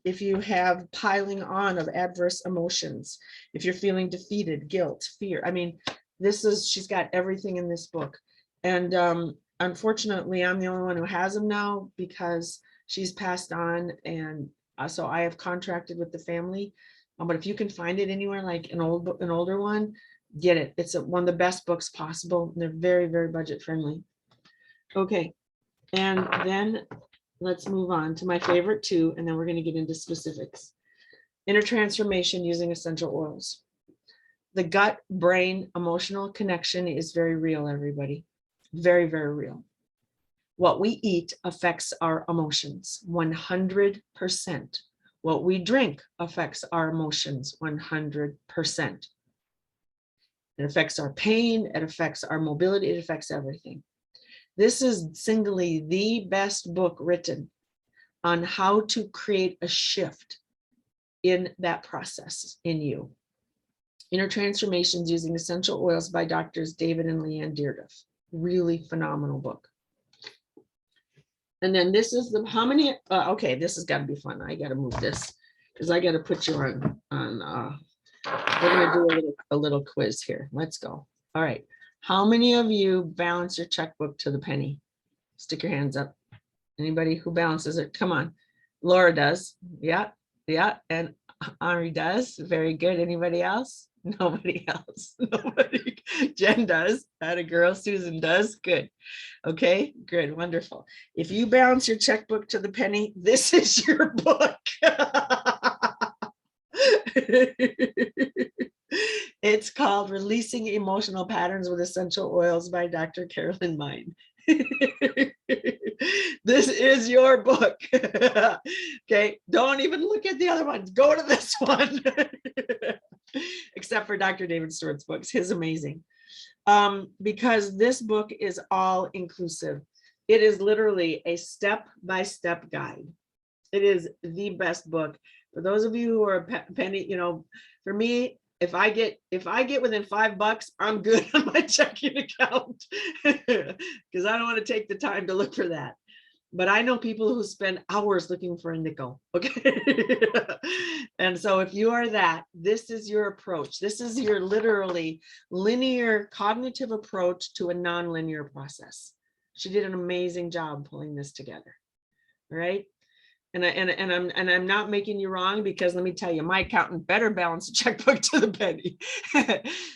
if you have piling on of adverse emotions, if you're feeling defeated, guilt, fear. I mean, she's got everything in this book. And unfortunately, I'm the only one who has them now because she's passed on. And so I have contracted with the family. But if you can find it anywhere, like an older one, get it. It's one of the best books possible. They're very, very budget friendly. Okay. And then let's move on to my favorite two, and then we're going to get into specifics. Inner Transformation Using Essential Oils. The gut-brain emotional connection is very real, everybody. Very, very real. What we eat affects our emotions 100%. What we drink affects our emotions 100%. It affects our pain, it affects our mobility, it affects everything. This is singly the best book written on how to create a shift in that process in you. Inner Transformations Using Essential Oils by Doctors David and Leanne Dearduff. Really phenomenal book. And then this is okay, this has got to be fun. I got to move this because I got to put you on we're going to do a little quiz here. Let's go. All right. How many of you balance your checkbook to the penny? Stick your hands up. Anybody who balances it? Come on. Laura does. Yeah. Yeah. And Henri does. Very good. Anybody else? Nobody else. Nobody. Jen does. That a girl. Susan does. Good. Okay, good. Wonderful. If you balance your checkbook to the penny, this is your book. It's called Releasing Emotional Patterns with Essential Oils by Dr. Carolyn Mine. This is your book. Okay, don't even look at the other ones. Go to this one. except for Dr. David Stewart's books. His amazing. Because this book is all inclusive. It is literally a step-by-step guide. It is the best book. For those of you who are penny, for me, if I get within $5, I'm good on my checking account because I don't want to take the time to look for that. But I know people who spend hours looking for a nickel. Okay. And so if you are that, this is your approach. This is your literally linear cognitive approach to a non-linear process. She did an amazing job pulling this together. All right. And I'm not making you wrong, because let me tell you, my accountant better balance a checkbook to the penny.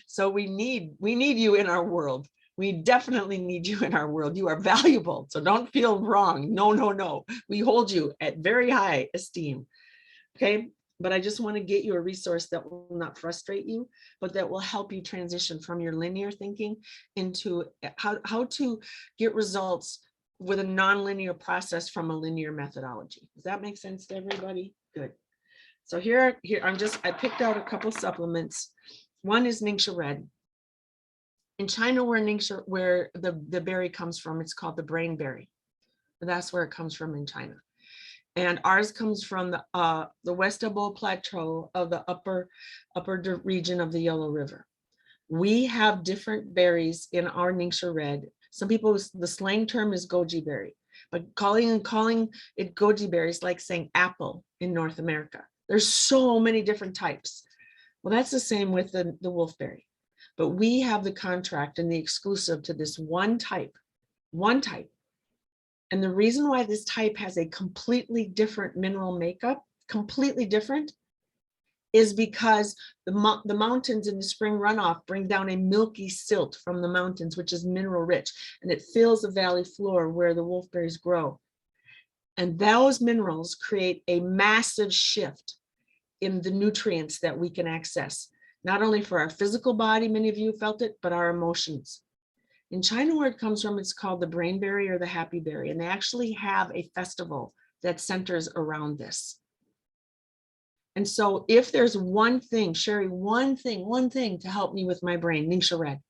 So we need you in our world. We definitely need you in our world. You are valuable. So don't feel wrong. No. We hold you at very high esteem. Okay. But I just want to get you a resource that will not frustrate you, but that will help you transition from your linear thinking into how to get results with a non-linear process from a linear methodology. Does that make sense to everybody? Good. So here I picked out a couple supplements. One is Ningxia Red. In China, where the berry comes from, it's called the brain berry. That's where it comes from in China. And ours comes from the West Abo Plateau of the upper region of the Yellow River. We have different berries in our Ningxia Red. Some people, the slang term is goji berry, but calling it goji berry is like saying apple in North America. There's so many different types. Well, that's the same with the wolfberry, but we have the contract and the exclusive to this one type. And the reason why this type has a completely different mineral makeup, completely different, is because the mountains in the spring runoff bring down a milky silt from the mountains, which is mineral rich, and it fills the valley floor where the wolfberries grow. And those minerals create a massive shift in the nutrients that we can access, not only for our physical body, many of you felt it, but our emotions. In China, where it comes from, it's called the brain berry or the happy berry, and they actually have a festival that centers around this. And so if there's one thing, Cherie, one thing to help me with my brain, Ningxia Red.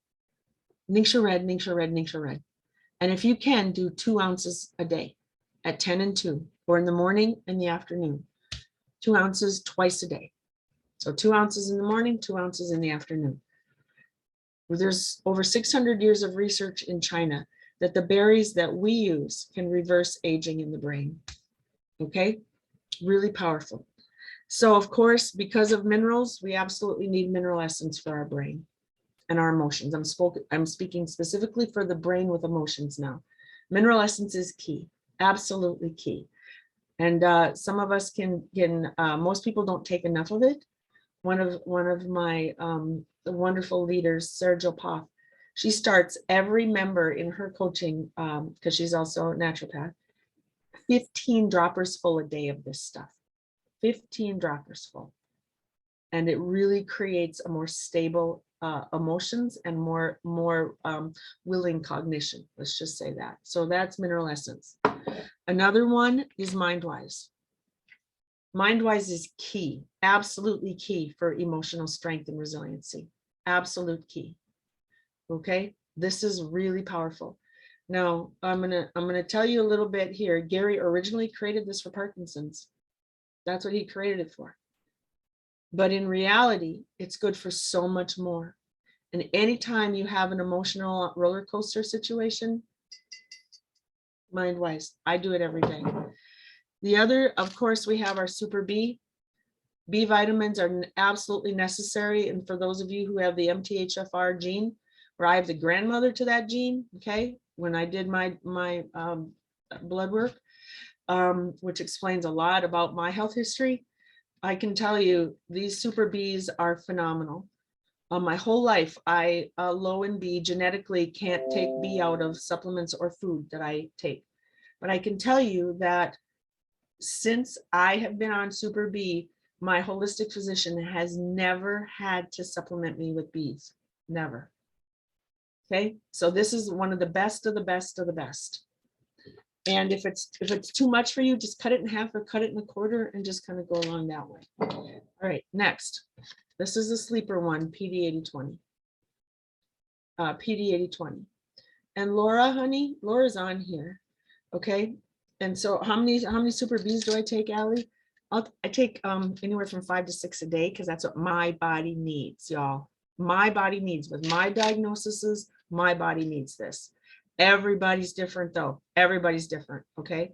Ningxia Red, Ningxia Red, Ningxia Red. And if you can, do 2 ounces a day at 10 and 2, or in the morning and the afternoon. 2 ounces twice a day. So 2 ounces in the morning, 2 ounces in the afternoon. There's over 600 years of research in China that the berries that we use can reverse aging in the brain. Okay, really powerful. So of course, because of minerals, we absolutely need mineral essence for our brain and our emotions. I'm speaking specifically for the brain with emotions now. Mineral essence is key, absolutely key. And some of us most people don't take enough of it. One of my wonderful leaders, Sergio Poff, she starts every member in her coaching, because she's also a naturopath, 15 droppers full a day of this stuff. 15 droppers full. And it really creates a more stable emotions and more willing cognition. Let's just say that. So that's mineral essence. Another one is MindWise. MindWise is key, absolutely key for emotional strength and resiliency. Absolute key. Okay, this is really powerful. Now I'm gonna tell you a little bit here. Gary originally created this for Parkinson's. That's what he created it for. But in reality, it's good for so much more. And anytime you have an emotional roller coaster situation, MindWise, I do it every day. The other, of course, we have our Super B. B vitamins are absolutely necessary. And for those of you who have the MTHFR gene, where I have the grandmother to that gene, okay, when I did my blood work, which explains a lot about my health history, I can tell you these Super Bs are phenomenal. My whole life, I low in B genetically can't take B out of supplements or food that I take. But I can tell you that since I have been on Super B, my holistic physician has never had to supplement me with Bs, never. Okay, so this is one of the best of the best of the best. And if it's too much for you, just cut it in half or cut it in a quarter and just kind of go along that way. All right, next. This is the sleeper one, PD8020. PD8020. And Laura, honey, Laura's on here. Okay. And so how many super Bs do I take, Allie? I take anywhere from 5 to 6 a day, because that's what my body needs, y'all. My body needs, with my diagnoses, my body needs this. Everybody's different though. Everybody's different. Okay.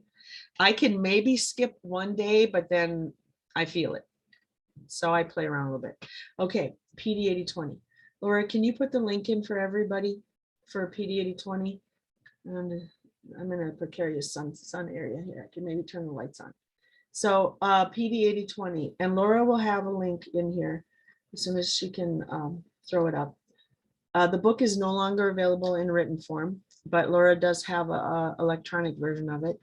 I can maybe skip one day, but then I feel it. So I play around a little bit. Okay. PD8020. Laura, can you put the link in for everybody for PD8020? And I'm in a precarious sun area here. I can maybe turn the lights on. So PD8020, and Laura will have a link in here as soon as she can throw it up. The book is no longer available in written form, but Laura does have a electronic version of it.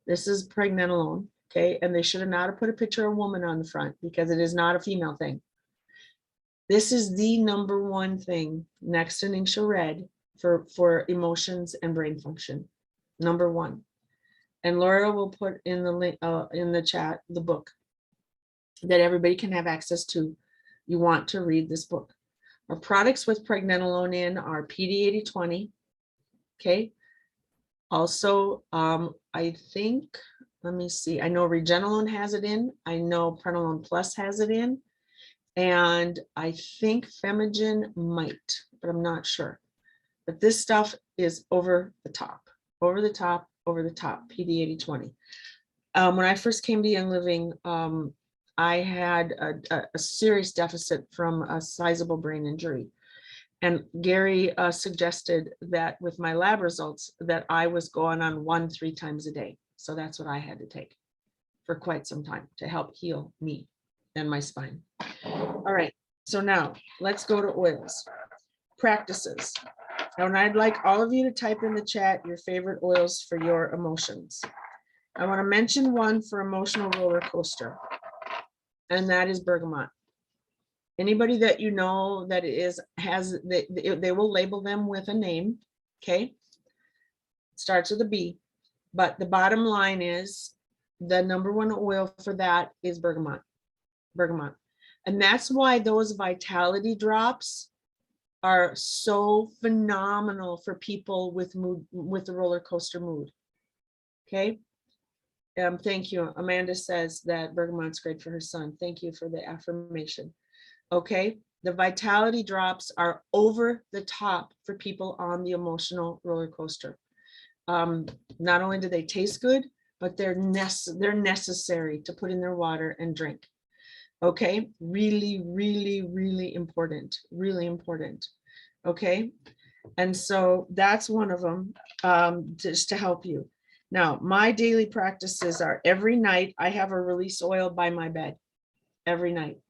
This is pregnenolone, okay? And they should not have put a picture of a woman on the front, because it is not a female thing. This is the #1 thing next to Ningxia Red for emotions and brain function. #1. And Laura will put in the link in the chat the book that everybody can have access to. You want to read this book. Our products with pregnenolone in are PD8020. Okay. Also, I think, let me see. I know Regenolone has it in. I know Prenolone Plus has it in. And I think Femigen might, but I'm not sure. But this stuff is over the top, over the top, over the top, PD8020. When I first came to Young Living, I had a serious deficit from a sizable brain injury. And Gary suggested that with my lab results that I was going on 1-3 times a day. So that's what I had to take for quite some time to help heal me and my spine. All right, so now let's go to oils. Practices. And I'd like all of you to type in the chat your favorite oils for your emotions. I want to mention one for emotional roller coaster, and that is bergamot. Anybody that you know that they will label them with a name, okay? Starts with a B, but the bottom line is the #1 oil for that is bergamot. Bergamot. And that's why those vitality drops are so phenomenal for people with mood, with the roller coaster mood. Okay. Thank you. Amanda says that bergamot's great for her son. Thank you for the affirmation. Okay. The vitality drops are over the top for people on the emotional roller coaster. Not only do they taste good, but they're necessary to put in their water and drink. Okay, really, really, really important, really important. Okay, and so that's one of them, just to help you. Now, my daily practices are every night I have a release oil by my bed, every night.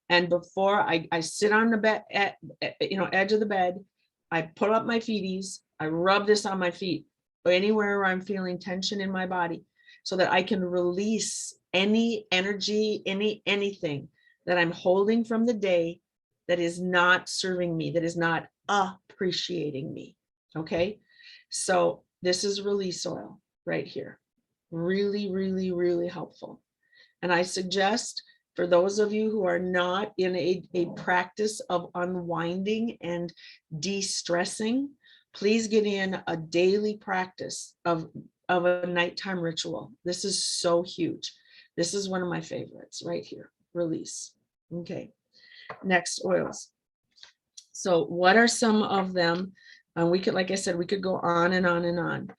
And before I sit on the bed, edge of the bed, I put up my feeties, I rub this on my feet, or anywhere where I'm feeling tension in my body, so that I can release any energy, anything that I'm holding from the day that is not serving me, that is not appreciating me. Okay, so this is release oil right here. Really, really, really helpful. And I suggest for those of you who are not in a practice of unwinding and de-stressing, please get in a daily practice of a nighttime ritual. This is so huge. This is one of my favorites right here, release. Okay, next, oils. So what are some of them? We could, like I said, we could go on and on and on.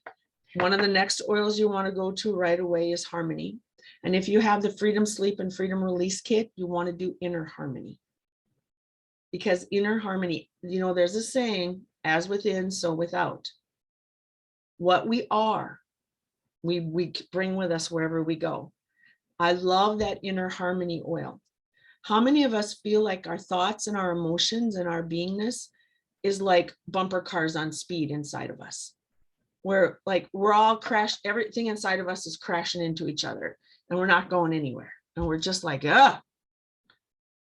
One of the next oils you want to go to right away is Harmony. And if you have the Freedom Sleep and Freedom Release Kit, you want to do Inner Harmony. Because Inner Harmony, there's a saying, as within, so without. What we are, we bring with us wherever we go. I love that Inner Harmony oil. How many of us feel like our thoughts and our emotions and our beingness is like bumper cars on speed inside of us? We're all crashed, everything inside of us is crashing into each other and we're not going anywhere. And we're just like, all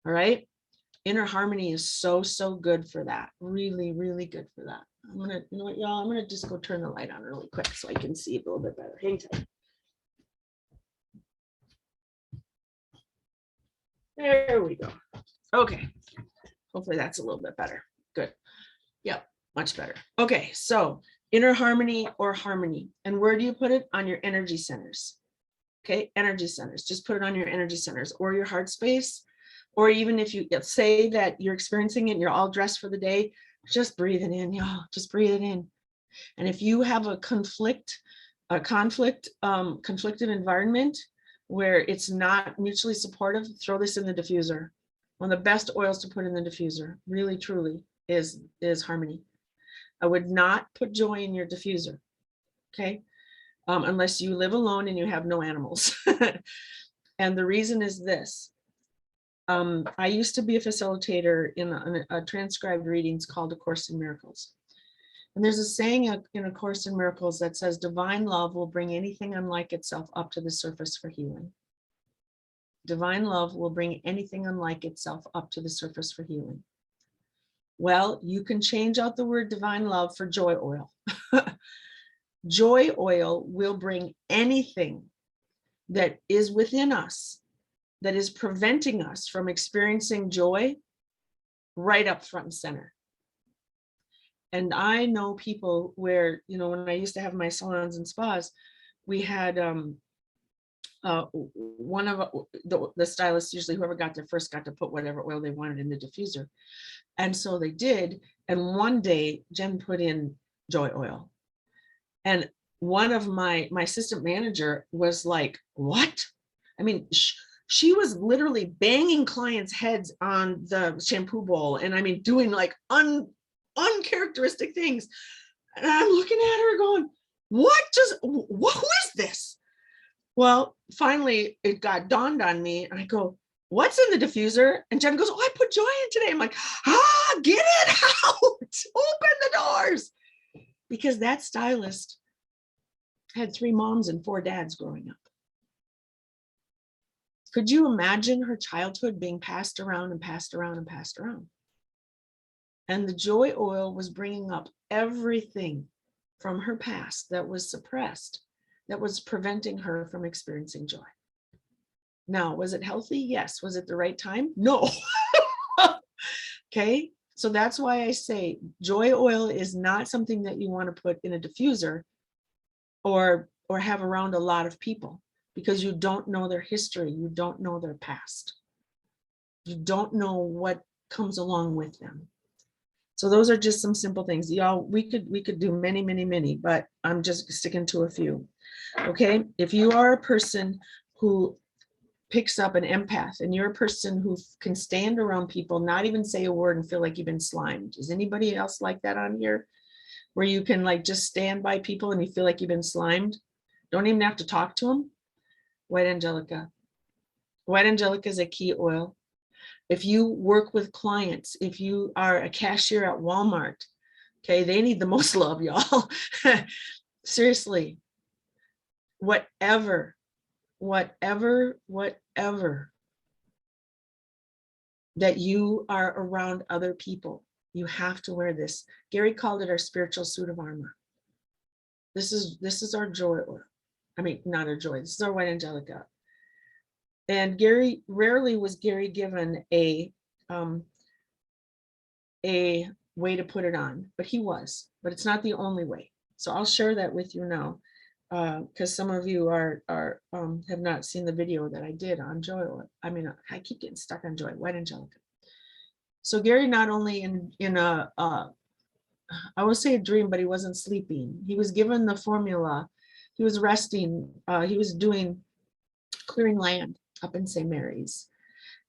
right. Inner Harmony is so good for that. Really, really good for that. I'm gonna, you know what, y'all, I'm gonna just go turn the light on really quick so I can see a little bit better. Hang tight. There we go. Okay, hopefully that's a little bit better. Good. Yep, much better. Okay, so inner harmony or harmony. And where do you put it? On your energy centers. Okay, energy centers. Just put it on your energy centers or your heart space. Or even if you say that you're experiencing it and you're all dressed for the day, just breathe it in, y'all. Just breathe it in. And if you have a conflicted environment where it's not mutually supportive, throw this in the diffuser. One of the best oils to put in the diffuser, really, truly, is harmony. I would not put joy in your diffuser, okay? Unless you live alone and you have no animals. And the reason is this. I used to be a facilitator in a transcribed readings called A Course in Miracles. And there's a saying in A Course in Miracles that says, divine love will bring anything unlike itself up to the surface for healing. Divine love will bring anything unlike itself up to the surface for healing. Well, you can change out the word divine love for joy oil. Joy oil will bring anything that is within us that is preventing us from experiencing joy right up front and center. And I know people where, you know, when I used to have my salons and spas, we had one of the stylists, usually whoever got there first, got to put whatever oil they wanted in the diffuser. And so they did. And one day Jen put in joy oil. And one of my assistant manager was like, what? I mean, she was literally banging clients' heads on the shampoo bowl. And I mean, doing like uncharacteristic things. And I'm looking at her going, who is this? Well, finally it got dawned on me and I go, what's in the diffuser? And Jen goes, oh, I put joy in today. I'm like, get it out, open the doors. Because that stylist had 3 moms and 4 dads growing up. Could you imagine her childhood being passed around and passed around and passed around? And the joy oil was bringing up everything from her past that was suppressed, that was preventing her from experiencing joy. Now, was it healthy? Yes. Was it the right time? No. Okay. So that's why I say joy oil is not something that you want to put in a diffuser or have around a lot of people, because you don't know their history. You don't know their past. You don't know what comes along with them. So those are just some simple things. Y'all, we could do many, but I'm just sticking to a few. Okay. If you are a person who picks up an empath and you're a person who can stand around people, not even say a word and feel like you've been slimed. Is anybody else like that on here? Where you can like just stand by people and you feel like you've been slimed? Don't even have to talk to them. White Angelica. White Angelica is a key oil. If you work with clients, if you are a cashier at Walmart, okay, they need the most love, y'all. Seriously, whatever that you are around other people, you have to wear this. Gary called it our spiritual suit of armor. This is our joy oil. I mean, not our joy, this is our White Angelica. And rarely was Gary given a way to put it on, but he was, but it's not the only way. So I'll share that with you now, because some of you have not seen the video that I did on joy oil. I mean, I keep getting stuck on joy, White Angelica. So Gary, not only in a I would say a dream, but he wasn't sleeping. He was given the formula. He was resting. He was doing clearing land up in St. Mary's.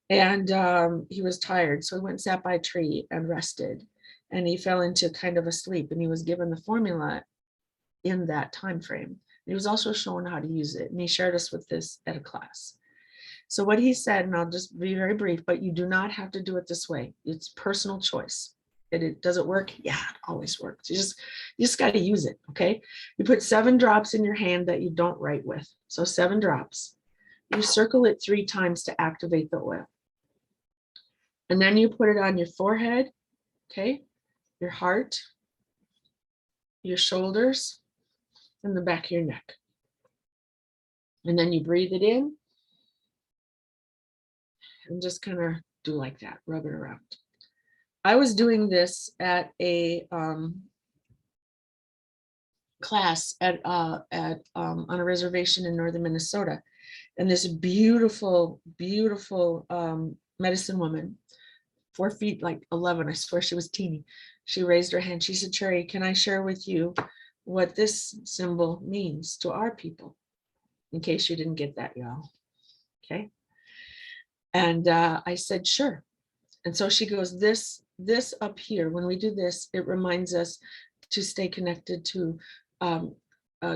And he was tired. So he went and sat by a tree and rested. And he fell into kind of a sleep. And he was given the formula in that time frame. He was also shown how to use it. And he shared us with this at a class. So what he said, and I'll just be very brief, but you do not have to do it this way. It's personal choice. Does it work? Yeah, it always works. You just got to use it. Okay. You put 7 drops in your hand that you don't write with. So 7 drops. You circle it 3 times to activate the oil. And then you put it on your forehead, okay, your heart, your shoulders, and the back of your neck. And then you breathe it in and just kind of do like that, rub it around. I was doing this at a class on a reservation in northern Minnesota, and this beautiful, beautiful medicine woman, 4 feet, like 11, I swear she was teeny. She raised her hand. She said, Cherie, can I share with you what this symbol means to our people? In case you didn't get that, y'all. Okay. And I said, sure. And so she goes, this up here, when we do this, it reminds us to stay connected to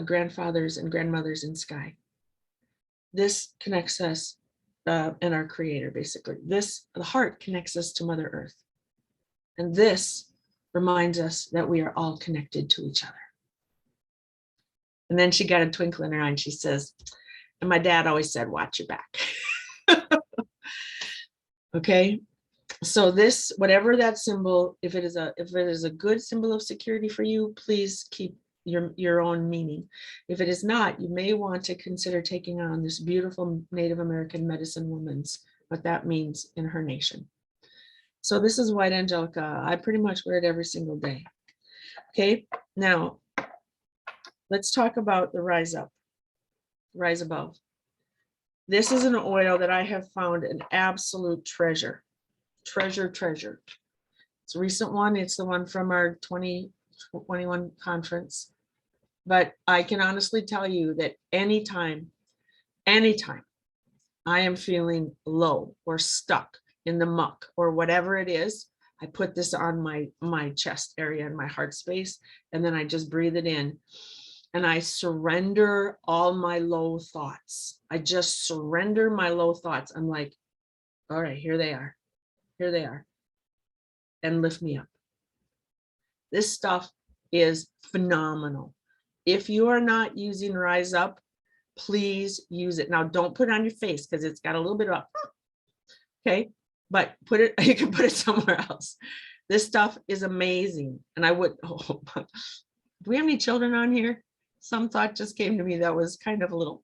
grandfathers and grandmothers in sky. This connects us and our creator, basically. The heart connects us to Mother Earth. And this reminds us that we are all connected to each other. And then she got a twinkle in her eye and she says, and my dad always said, watch your back. Okay. So this, whatever that symbol, if it is a good symbol of security for you, please keep your own meaning. If it is not, you may want to consider taking on this beautiful Native American medicine woman's, what that means in her nation. So this is white Angelica. I pretty much wear it every single day. Okay, now let's talk about the rise up, rise above. This is an oil that I have found an absolute treasure. Treasure. It's a recent one. It's the one from our 2021 conference. But I can honestly tell you that anytime I am feeling low or stuck in the muck or whatever it is, I put this on my chest area and my heart space, and then I just breathe it in. And I surrender all my low thoughts. I just surrender my low thoughts. I'm like, all right, here they are. Here they are. And lift me up. This stuff is phenomenal. If you are not using Rise Up, please use it. Now, don't put it on your face because it's got a little bit of, okay, but you can put it somewhere else. This stuff is amazing. And I would, do we have any children on here? Some thought just came to me that was kind of a little,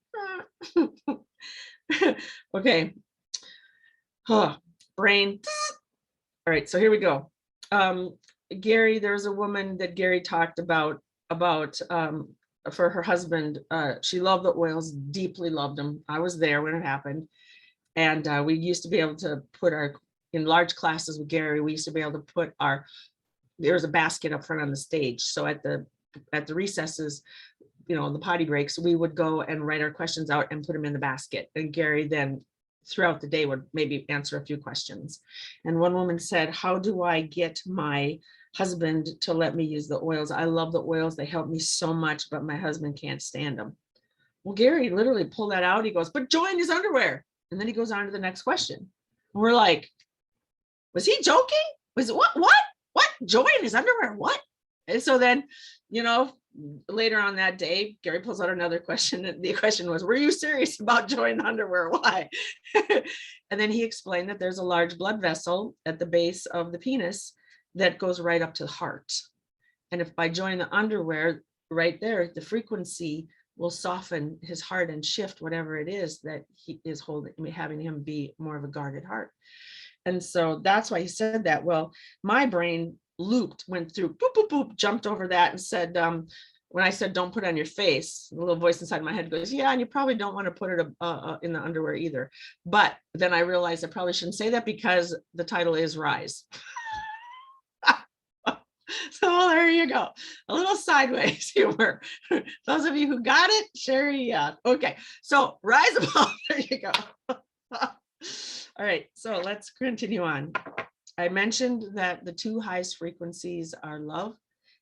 okay. Brain. All right, so here we go. Gary, there's a woman that Gary talked about for her husband. She loved the oils, deeply loved them. I was there when it happened. And we used to be able to put in large classes with Gary, we used to be able to put there was a basket up front on the stage. So at the recesses, the potty breaks, we would go and write our questions out and put them in the basket. And Gary then throughout the day would maybe answer a few questions. And one woman said, how do I get my husband to let me use the oils? I love the oils. They help me so much, but my husband can't stand them. Well, Gary literally pulled that out. He goes, but join his underwear. And then he goes on to the next question. And we're like, was he joking? Was it what? Join his underwear? What? And so then, later on that day, Gary pulls out another question. The question was, were you serious about joining underwear? Why? And then he explained that there's a large blood vessel at the base of the penis that goes right up to the heart. And if by joining the underwear right there, the frequency will soften his heart and shift whatever it is that he is having him be more of a guarded heart. And so that's why he said that. Well, my brain went through, boop, boop, boop, jumped over that and said, when I said, don't put it on your face, the little voice inside my head goes, yeah, and you probably don't want to put it in the underwear either. But then I realized I probably shouldn't say that because the title is Rise. So there you go. A little sideways humor. Those of you who got it, Cherie, yeah. Okay, so Rise Above, there you go. All right, so let's continue on. I mentioned that the two highest frequencies are love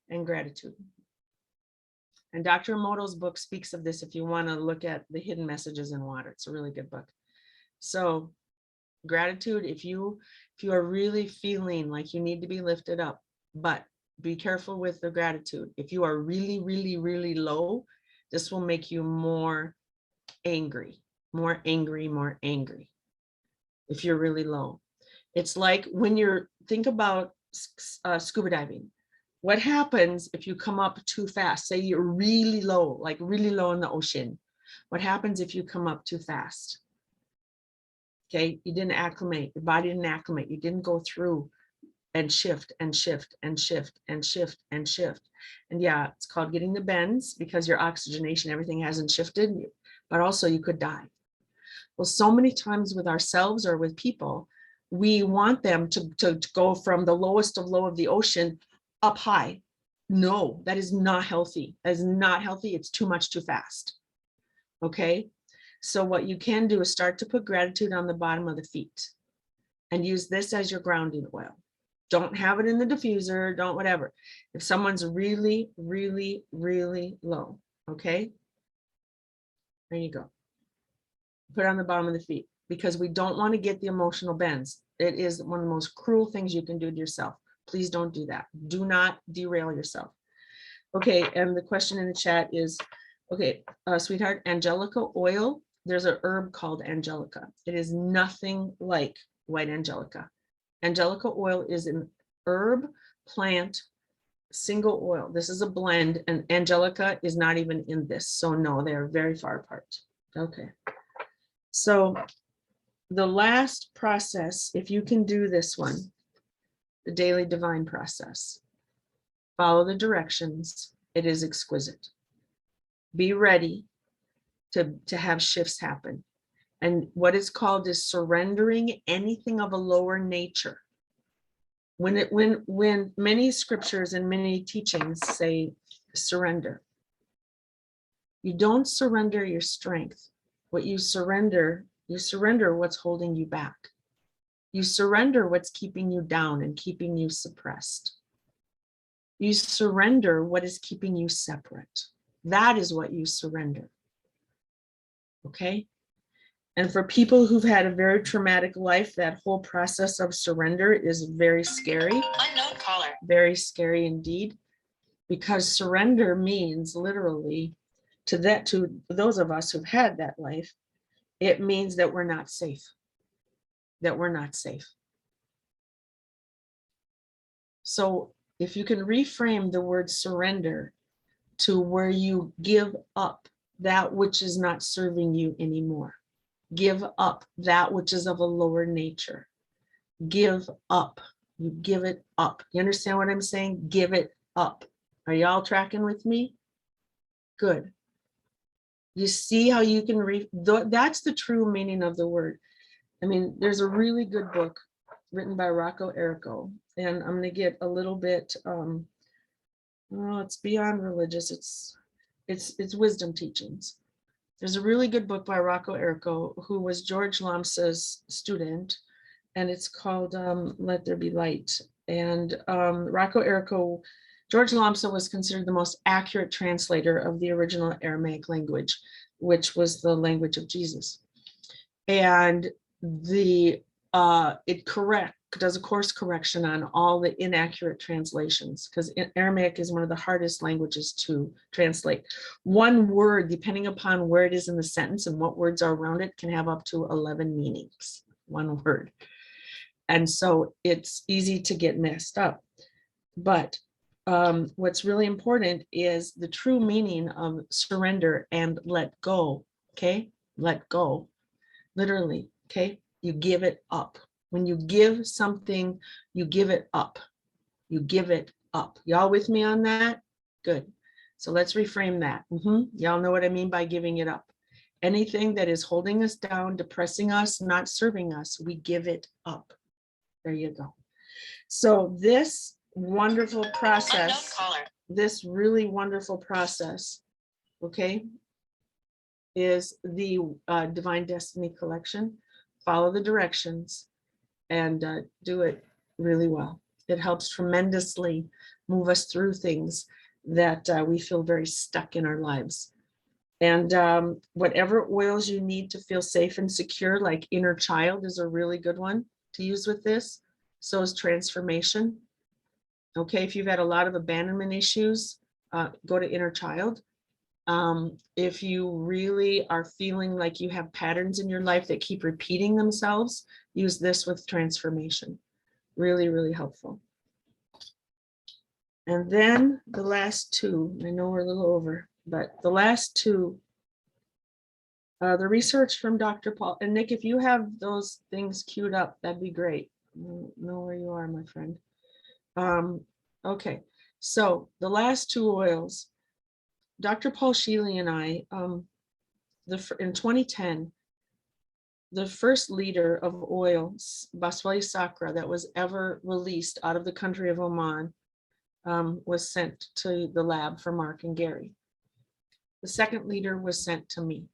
and gratitude. And Dr. Emoto's book speaks of this if you want to look at the hidden messages in water. It's a really good book. So gratitude, if you are really feeling like you need to be lifted up, but be careful with the gratitude. If you are really, really, really low, this will make you more angry. If you're really low. It's like when think about scuba diving. What happens if you come up too fast? Say you're really low, like really low in the ocean. What happens if you come up too fast? Okay, you didn't acclimate, your body didn't acclimate, you didn't go through and shift and shift and shift and shift and shift. And yeah, it's called getting the bends because your oxygenation, everything hasn't shifted, but also you could die. Well, so many times with ourselves or with people, we want them to go from the lowest of low of the ocean up high. No, that is not healthy. That is not healthy. It's too much too fast. Okay. So what you can do is start to put gratitude on the bottom of the feet and use this as your grounding oil. Don't have it in the diffuser, don't whatever. If someone's really, really, really low, okay? There you go. Put it on the bottom of the feet because we don't want to get the emotional bends. It is one of the most cruel things you can do to yourself. Please don't do that. Do not derail yourself. Okay, and the question in the chat is, okay, sweetheart, Angelica oil, there's an herb called Angelica. It is nothing like white Angelica. Angelica oil is an herb plant single oil. This is a blend, and Angelica is not even in this. So no, they are very far apart. Okay. So the last process, if you can do this one, the daily divine process, follow the directions. It is exquisite. Be ready to have shifts happen. And what it's called is surrendering anything of a lower nature. When many scriptures and many teachings say surrender, you don't surrender your strength. What you surrender what's holding you back. You surrender what's keeping you down and keeping you suppressed. You surrender what is keeping you separate. That is what you surrender. Okay? And for people who've had a very traumatic life, that whole process of surrender is very scary. Unknown caller. Very scary indeed, because surrender means literally to those of us who've had that life, it means that we're not safe. That we're not safe. So if you can reframe the word surrender to where you give up that which is not serving you anymore. Give up that which is of a lower nature. Give up. You give it up. You understand what I'm saying? Give it up. Are y'all tracking with me? Good. You see how you can that's the true meaning of the word. I mean, there's a really good book written by Rocco Errico, and I'm going to get a little bit, well, it's beyond religious. It's wisdom teachings. There's a really good book by Rocco Errico, who was George Lambsa's student, and it's called Let There Be Light. And Rocco Errico, George Lambsa was considered the most accurate translator of the original Aramaic language, which was the language of Jesus. And it does a course correction on all the inaccurate translations, because Aramaic is one of the hardest languages to translate. One word, depending upon where it is in the sentence and what words are around it, can have up to 11 meanings, one word. And so it's easy to get messed up. But what's really important is the true meaning of surrender and let go, okay? Let go, literally, okay? You give it up. When you give something, you give it up. You give it up. Y'all with me on that? Good. So let's reframe that. Y'all know what I mean by giving it up. Anything that is holding us down, depressing us, not serving us, we give it up. There you go. So this wonderful process, this really wonderful process, okay, is the Divine Destiny Collection. Follow the directions and do it really well. It helps tremendously move us through things that we feel very stuck in our lives. And whatever oils you need to feel safe and secure, like Inner Child is a really good one to use with this. So is Transformation. Okay, if you've had a lot of abandonment issues, go to Inner Child. If you really are feeling like you have patterns in your life that keep repeating themselves, use this with Transformation. Really, really helpful. And then the last two, I know we're a little over, but the last two The research from Dr. Paul, and Nick, if you have those things queued up, that'd be great. Know where you are, my friend. Okay, so the last two oils, Dr. Paul Sheely and I, in 2010, the first liter of oil, Baswali Sakra, that was ever released out of the country of Oman, was sent to the lab for Mark and Gary. The second liter was sent to me.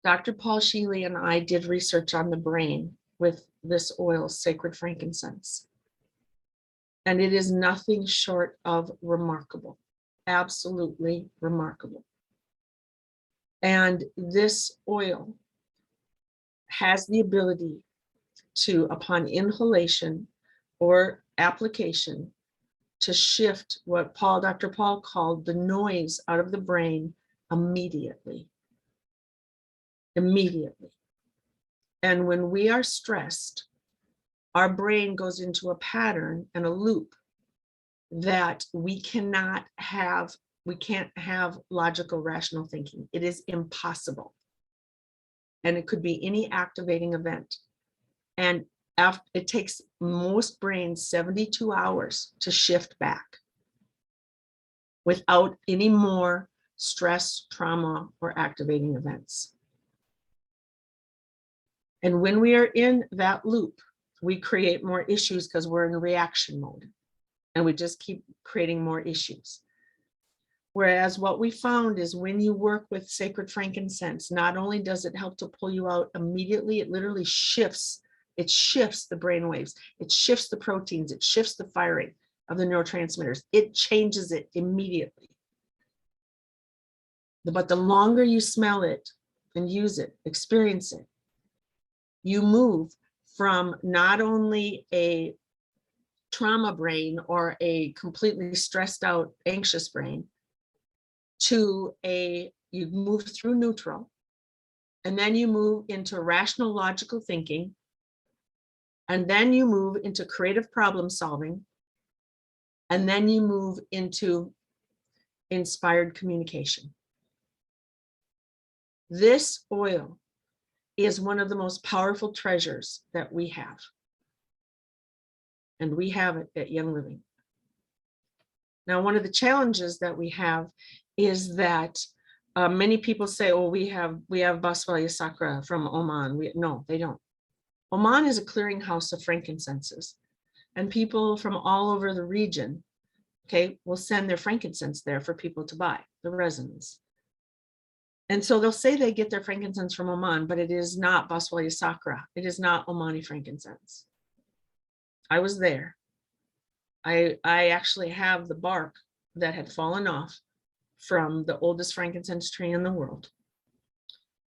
Dr. Paul Sheely and I did research on the brain with this oil, Sacred Frankincense. And it is nothing short of remarkable, absolutely remarkable. And this oil has the ability to, upon inhalation or application, to shift what Dr. Paul called the noise out of the brain immediately. Immediately. And when we are stressed, our brain goes into a pattern and a loop that we can't have logical, rational thinking. It is impossible. And it could be any activating event. And it takes most brains 72 hours to shift back without any more stress, trauma, or activating events. And when we are in that loop, we create more issues because we're in reaction mode and we just keep creating more issues. Whereas what we found is when you work with Sacred Frankincense, not only does it help to pull you out immediately, it literally shifts. It shifts the brain waves. It shifts the proteins. It shifts the firing of the neurotransmitters. It changes it immediately. But the longer you smell it and use it, experience it, you move from not only a trauma brain or a completely stressed out, anxious brain to you move through neutral, and then you move into rational, logical thinking, and then you move into creative problem solving, and then you move into inspired communication. This oil is one of the most powerful treasures that we have. And we have it at Young Living. Now, one of the challenges that we have is that many people say, oh, we have Baswali Sakra from Oman. No, they don't. Oman is a clearinghouse of frankincenses. And people from all over the region, okay, will send their frankincense there for people to buy, the resins. And so they'll say they get their frankincense from Oman, but it is not Baswali Sakra. It is not Omani frankincense. I was there. I actually have the bark that had fallen off from the oldest frankincense tree in the world.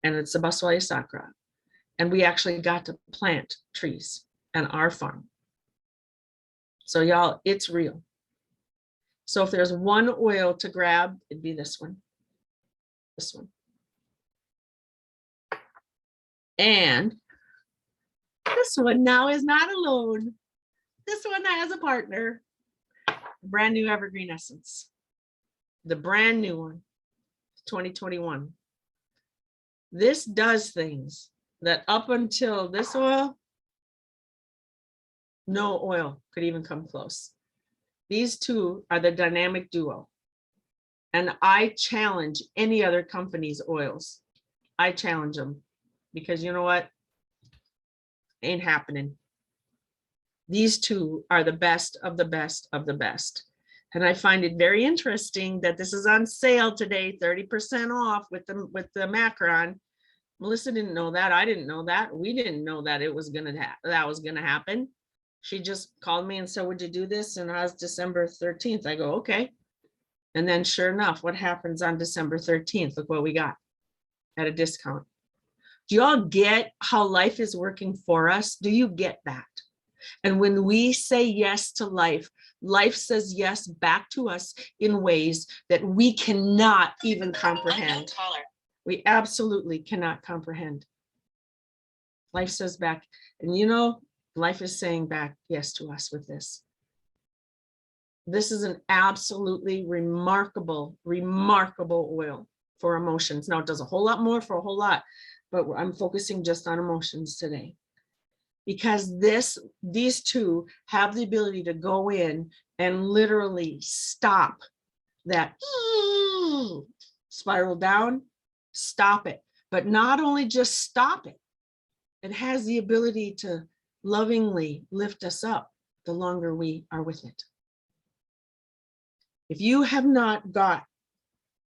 And it's a Baswali Sakra. And we actually got to plant trees on our farm. So y'all, it's real. So if there's one oil to grab, it'd be this one. This one. And this one now is not alone. This one has a partner. Brand new Evergreen Essence. The brand new one, 2021. This does things that up until this oil, no oil could even come close. These two are the dynamic duo. And I challenge any other company's oils. I challenge them because you know what? Ain't happening. These two are the best of the best of the best. And I find it very interesting that this is on sale today, 30% off with the Macron. Melissa didn't know that. I didn't know that. We didn't know that it was gonna happen. She just called me and said, would you do this? And I was December 13th. I go, okay. And then sure enough, what happens on December 13th? Look what we got at a discount. Do you all get how life is working for us? Do you get that? And when we say yes to life, life says yes back to us in ways that we cannot even comprehend. We absolutely cannot comprehend. Life says back, and you know, life is saying back yes to us with this. This is an absolutely remarkable, remarkable oil for emotions. Now it does a whole lot more for a whole lot, but I'm focusing just on emotions today. Because these two have the ability to go in and literally stop that spiral down, stop it. But not only just stop it, it has the ability to lovingly lift us up the longer we are with it. If you have not got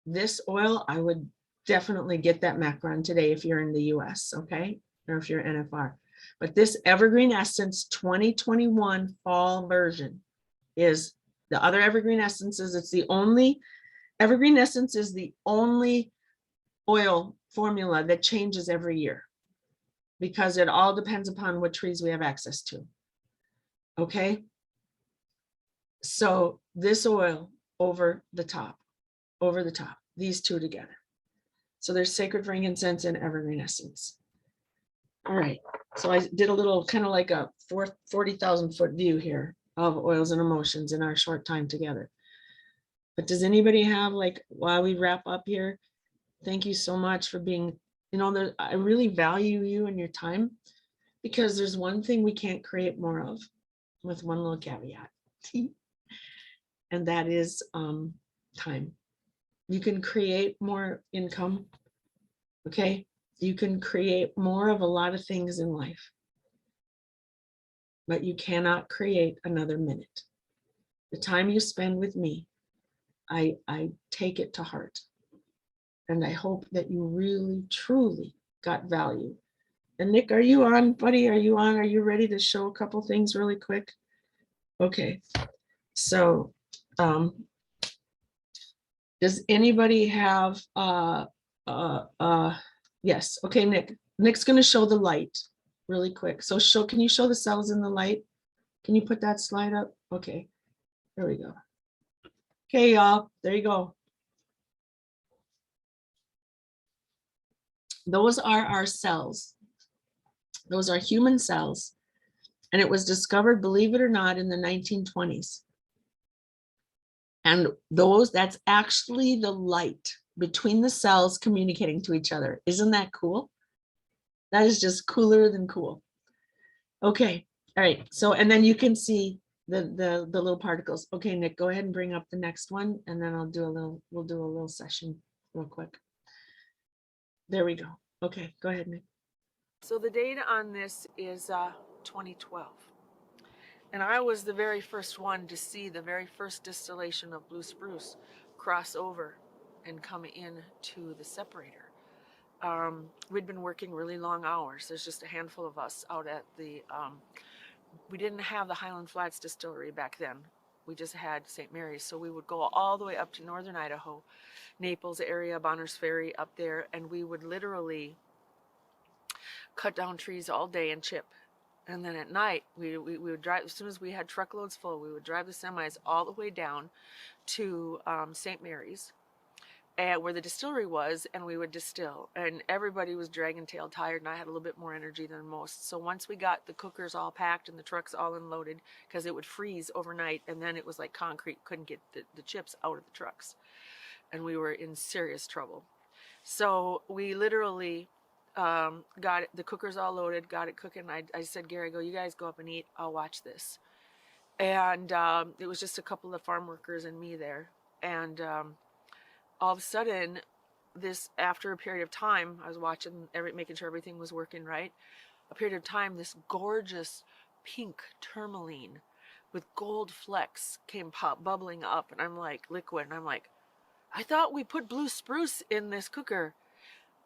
this oil, I would definitely get that Macron today if you're in the US, okay? Or if you're NFR. But this Evergreen Essence 2021 fall version is the other Evergreen Essences. It's the only, Evergreen Essence is the only oil formula that changes every year because it all depends upon what trees we have access to. Okay. So this oil over the top, these two together. So there's Sacred Frankincense and Evergreen Essence. All right. So I did a little kind of like a 40,000 foot view here of oils and emotions in our short time together. But does anybody have, like, while we wrap up here, thank you so much for being, I really value you and your time, because there's one thing we can't create more of, with one little caveat. And that is time. You can create more income. Okay. You can create more of a lot of things in life, but you cannot create another minute. The time you spend with me, I take it to heart. And I hope that you really, truly got value. And Nick, are you on, buddy? Are you on? Are you ready to show a couple things really quick? Okay. So, does anybody have, yes. Okay, Nick. Nick's going to show the light really quick. So can you show the cells in the light? Can you put that slide up? Okay, there we go. Okay, y'all, there you go. Those are our cells. Those are human cells. And it was discovered, believe it or not, in the 1920s. And that's actually the light between the cells communicating to each other. Isn't that cool? That is just cooler than cool. Okay, all right. So, and then you can see the little particles. Okay, Nick, go ahead and bring up the next one, and then we'll do a little session real quick. There we go. Okay, go ahead, Nick. So the data on this is 2012. And I was the very first one to see the very first distillation of blue spruce cross over and come in to the separator. We'd been working really long hours. There's just a handful of us out at the, we didn't have the Highland Flats distillery back then. We just had St. Mary's. So we would go all the way up to northern Idaho, Naples area, Bonners Ferry up there, and we would literally cut down trees all day and chip. And then at night, we would drive, as soon as we had truckloads full, we would drive the semis all the way down to St. Mary's, where the distillery was, and we would distill. And everybody was dragging tail tired, and I had a little bit more energy than most. So once we got the cookers all packed and the trucks all unloaded, because it would freeze overnight, and then it was like concrete, couldn't get the chips out of the trucks. And we were in serious trouble. So we literally got the cookers all loaded, got it cooking. I said, Gary, you guys go up and eat. I'll watch this. And it was just a couple of farm workers and me there. And all of a sudden, after a period of time, I was watching, making sure everything was working right. A period of time, this gorgeous pink tourmaline with gold flecks came bubbling up, and I'm like, liquid. And I'm like, I thought we put blue spruce in this cooker.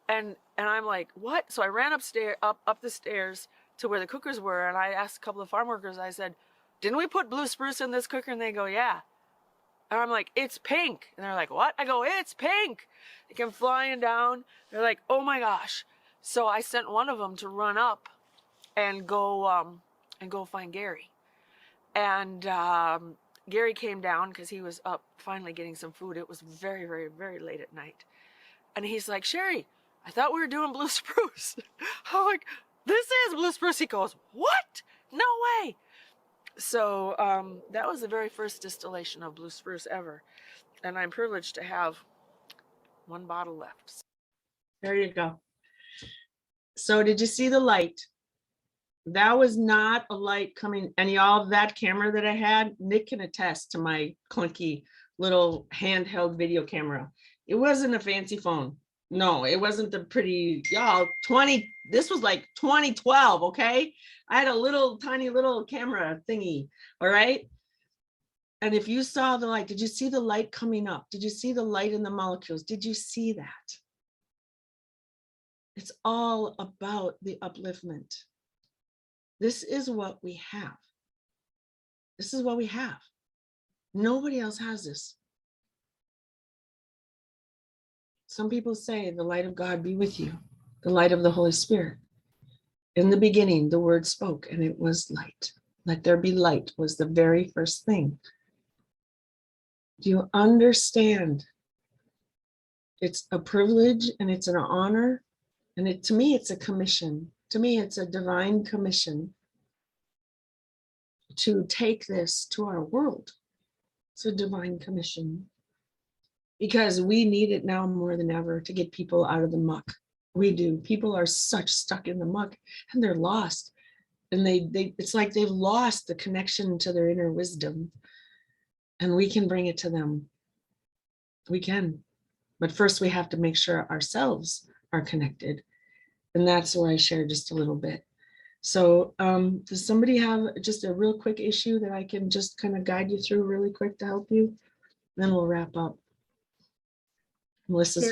And I'm like, what? So I ran upstairs, up the stairs to where the cookers were, and I asked a couple of farm workers, I said, didn't we put blue spruce in this cooker? And they go, yeah. And I'm like, it's pink. And they're like, what? I go, it's pink. They came flying down. They're like, oh my gosh. So I sent one of them to run up and go find Gary. And Gary came down because he was up finally getting some food. It was very, very, very late at night. And he's like, Cherie, I thought we were doing blue spruce. I'm like, this is blue spruce. He goes, what? No way. So that was the very first distillation of blue spruce ever. And I'm privileged to have One bottle left. There you go. So did you see the light? That was not a light coming, and y'all, that camera that I had, Nick can attest to my clunky little handheld video camera. It wasn't a fancy phone. No, it wasn't the pretty, y'all, this was like 2012, okay? I had a little tiny little camera thingy, all right? And if you saw the light, did you see the light coming up? Did you see the light in the molecules? Did you see that? It's all about the upliftment. This is what we have. This is what we have. Nobody else has this. Some people say the light of God be with you, the light of the Holy Spirit. In the beginning, the word spoke and it was light. Let there be light was the very first thing. Do you understand? It's a privilege and it's an honor. And to me, it's a commission. To me, it's a divine commission to take this to our world. It's a divine commission because we need it now more than ever to get people out of the muck. We do. People are such stuck in the muck and they're lost. And it's like they've lost the connection to their inner wisdom. And we can bring it to them. We can. But first we have to make sure ourselves are connected. And that's where I share just a little bit. So does somebody have just a real quick issue that I can just kind of guide you through really quick to help you? Then we'll wrap up. Melissa's,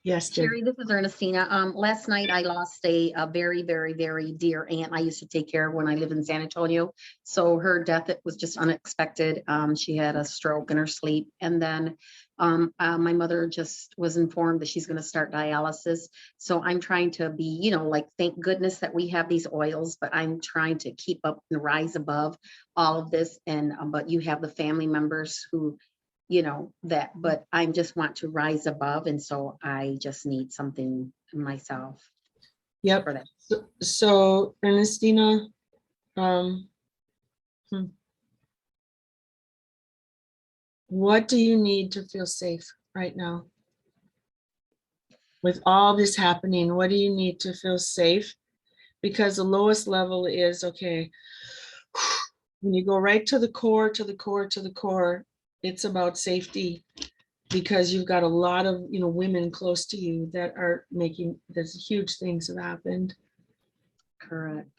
yes, dear. Cherie, this is Ernestina. Last night I lost a very, very, very dear aunt I used to take care of when I lived in San Antonio. So her death, it was just unexpected. She had a stroke in her sleep. And then my mother just was informed that she's going to start dialysis. So I'm trying to be, you know, like, thank goodness that we have these oils, but I'm trying to keep up and rise above all of this. And but you have the family members who, you know, that, but I just want to rise above. And so I just need something myself. Yep. For that. So Ernestina, what do you need to feel safe right now? With all this happening, what do you need to feel safe? Because the lowest level is, okay, when you go right to the core, to the core, to the core, it's about safety, because you've got a lot of, you know, women close to you that are making, there's huge things have happened. Correct.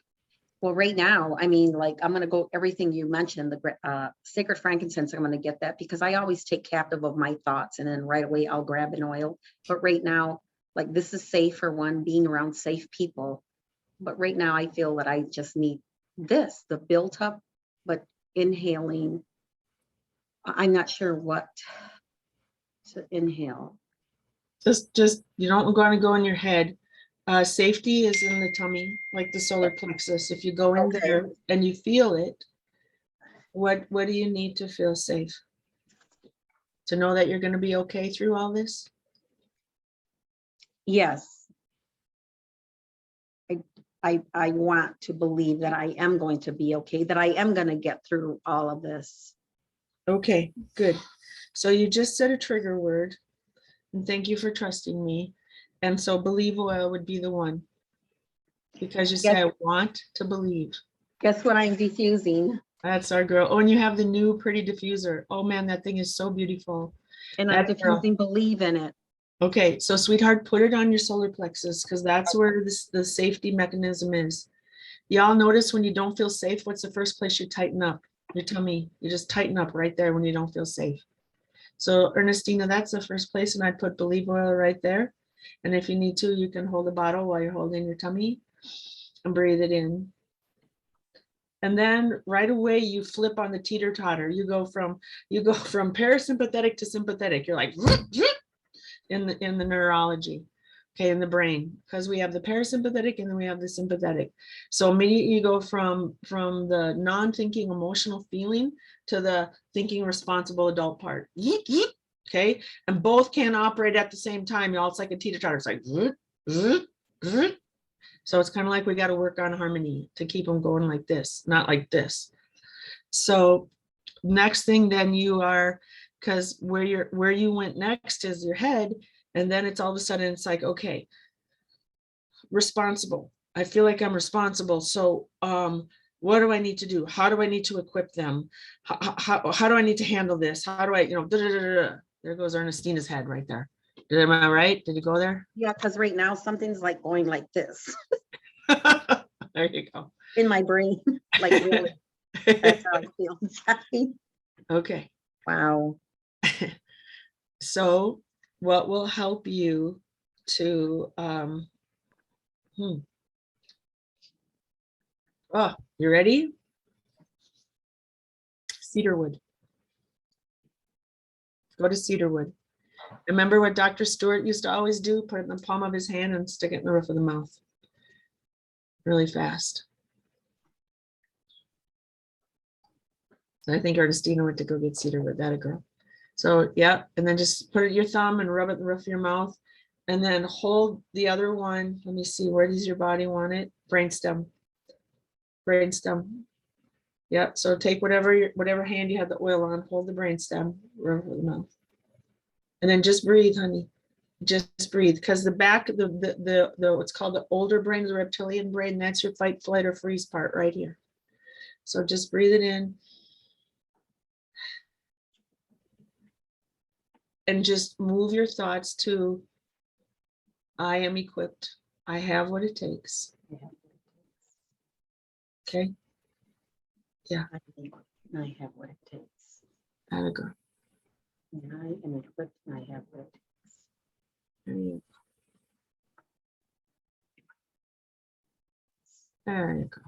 Well, right now, I mean, like, I'm going to go everything you mentioned, the sacred frankincense, I'm going to get that because I always take captive of my thoughts and then right away I'll grab an oil. But right now, like, this is safe for one, being around safe people. But right now I feel that I just need this, the built up, but inhaling. I'm not sure what to inhale. Just you don't want to go in your head. Safety is in the tummy, like the solar plexus. If you go in there and you feel it, what do you need to feel safe? To know that you're going to be okay through all this? Yes. I want to believe that I am going to be okay, that I am going to get through all of this. Okay, good. So you just said a trigger word, and thank you for trusting me. And so believe oil would be the one, because you say, I want to believe. Guess what I'm diffusing? That's our girl. Oh, and you have the new pretty diffuser. Oh man, that thing is so beautiful. And I'm diffusing believe in it. Okay, so sweetheart, put it on your solar plexus, because that's where the safety mechanism is. Y'all notice when you don't feel safe, what's the first place you tighten up? Your tummy. You just tighten up right there when you don't feel safe. So Ernestina, that's the first place, and I put believe oil right there. And if you need to, you can hold the bottle while you're holding your tummy and breathe it in. And then right away you flip on the teeter totter. You go from parasympathetic to sympathetic. You're like in the neurology, okay, in the brain, because we have the parasympathetic and then we have the sympathetic. So immediately you go from the non-thinking emotional feeling to the thinking responsible adult part. Okay, and both can operate at the same time, y'all. It's like a teeter totter. It's like so it's kind of like we got to work on harmony to keep them going like this, not like this. So next thing then you are, because where you went next is your head, And then it's all of a sudden, it's like, okay, responsible. I feel like I'm responsible. So what do I need to do? How do I need to equip them? How do I need to handle this? How do I, da, da, da, da, da. There goes Ernestina's head right there. Am I right? Did you go there? Yeah, because right now something's like going like this There you go. in my brain. Like really, that's how I feel inside. Okay. Wow. So what will help you to oh, you ready? Cedarwood. Go to cedarwood. Remember what Dr. Stewart used to always do? Put it in the palm of his hand and stick it in the roof of the mouth. Really fast. So I think Ernestina went to go get cedarwood, that a girl. So yeah, and then just put it your thumb and rub it in the roof of your mouth. And then hold the other one. Let me see, where does your body want it? Brainstem. Brainstem. Yeah, so take whatever hand you have the oil on, hold the brainstem, rub it in the mouth. And then just breathe, honey. Just breathe, because the back, the what's called the older brain, the reptilian brain, that's your fight, flight, or freeze part right here. So just breathe it in. And just move your thoughts to, I am equipped. I have what it takes. Okay. Yeah. I think I have what it takes. Have a go. And I am equipped and I have what it takes. There you go. There you go.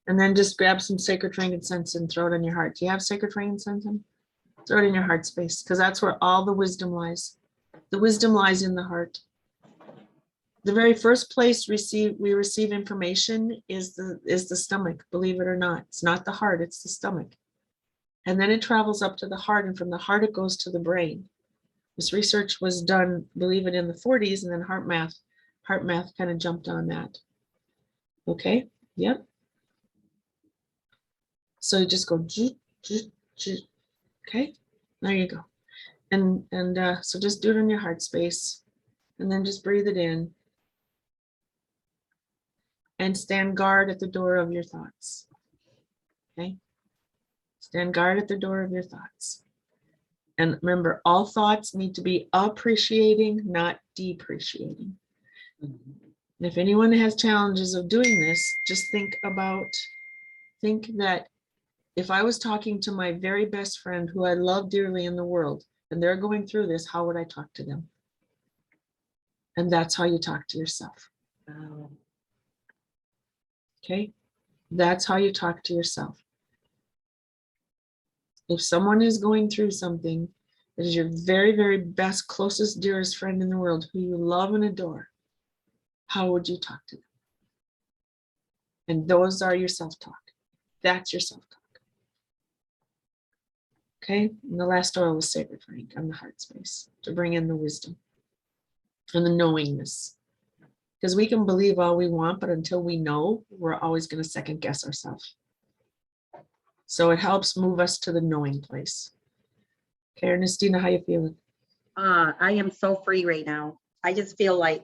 And then just grab some sacred frankincense and throw it in your heart. Do you have sacred frankincense? Throw it in your heart space, because that's where all the wisdom lies. The wisdom lies in the heart. The very first place we receive information is the stomach, believe it or not. It's not the heart, it's the stomach. And then it travels up to the heart, and from the heart it goes to the brain. This research was done, believe it, in the 40s, and then heart math kind of jumped on that. Okay, yep. So you just go, okay, there you go. And so just do it in your heart space, and then just breathe it in. And stand guard at the door of your thoughts. Okay? Stand guard at the door of your thoughts. And remember, all thoughts need to be appreciating, not depreciating. And if anyone has challenges of doing this, just think that if I was talking to my very best friend who I love dearly in the world, and they're going through this, how would I talk to them? And that's how you talk to yourself. Wow. Okay, that's how you talk to yourself. If someone is going through something that is your very, very best, closest, dearest friend in the world, who you love and adore, how would you talk to them? And those are your self-talk. That's your self-talk. Okay, and the last oil was sacred frank on the heart space to bring in the wisdom and the knowingness. Because we can believe all we want, but until we know, we're always going to second guess ourselves. So it helps move us to the knowing place. Okay, Ernestina, how you feeling? I am so free right now. I just feel like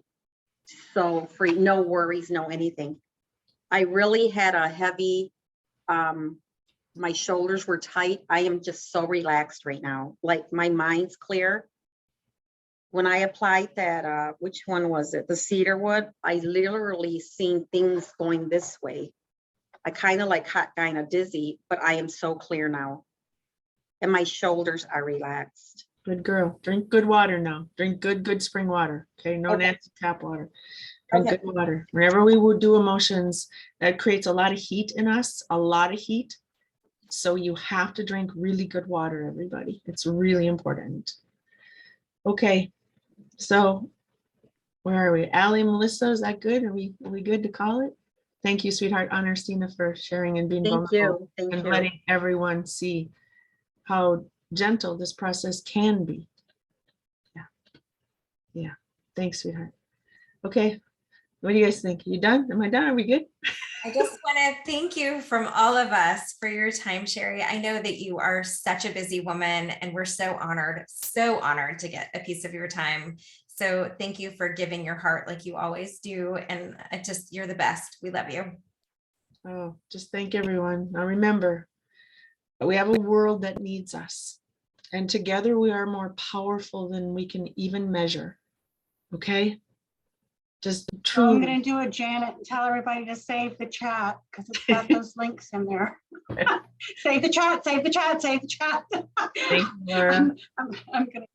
so free, no worries, no anything. I really had a heavy, my shoulders were tight. I am just so relaxed right now. Like my mind's clear. When I applied that, which one was it? The cedarwood, I literally seen things going this way. I kind of like got kind of dizzy, but I am so clear now. And my shoulders are relaxed. Good girl. Drink good water now. Drink good spring water. Okay, no Okay. nasty tap water. Drink Okay. good water. Whenever we would do emotions, that creates a lot of heat in us, a lot of heat. So you have to drink really good water, everybody. It's really important. Okay, so where are we? Allie and Melissa, is that good? Are we good to call it? Thank you, sweetheart, Ernestina, for sharing and being Thank vulnerable you. Thank and you. letting everyone see how gentle this process can be. Yeah. Thanks, sweetheart. Okay, what do you guys think? You done? Am I done? Are we good? I just want to thank you from all of us for your time, Cherie. I know that you are such a busy woman, and we're so honored to get a piece of your time. So thank you for giving your heart like you always do. And you're the best. We love you. Oh, just thank everyone. Now remember, we have a world that needs us, and together we are more powerful than we can even measure. Okay? Just So I'm truly. gonna do it, Janet, and tell everybody to save the chat because it's got those links in there. Save the chat, save the chat, save the chat. Thank you, Laura. I'm gonna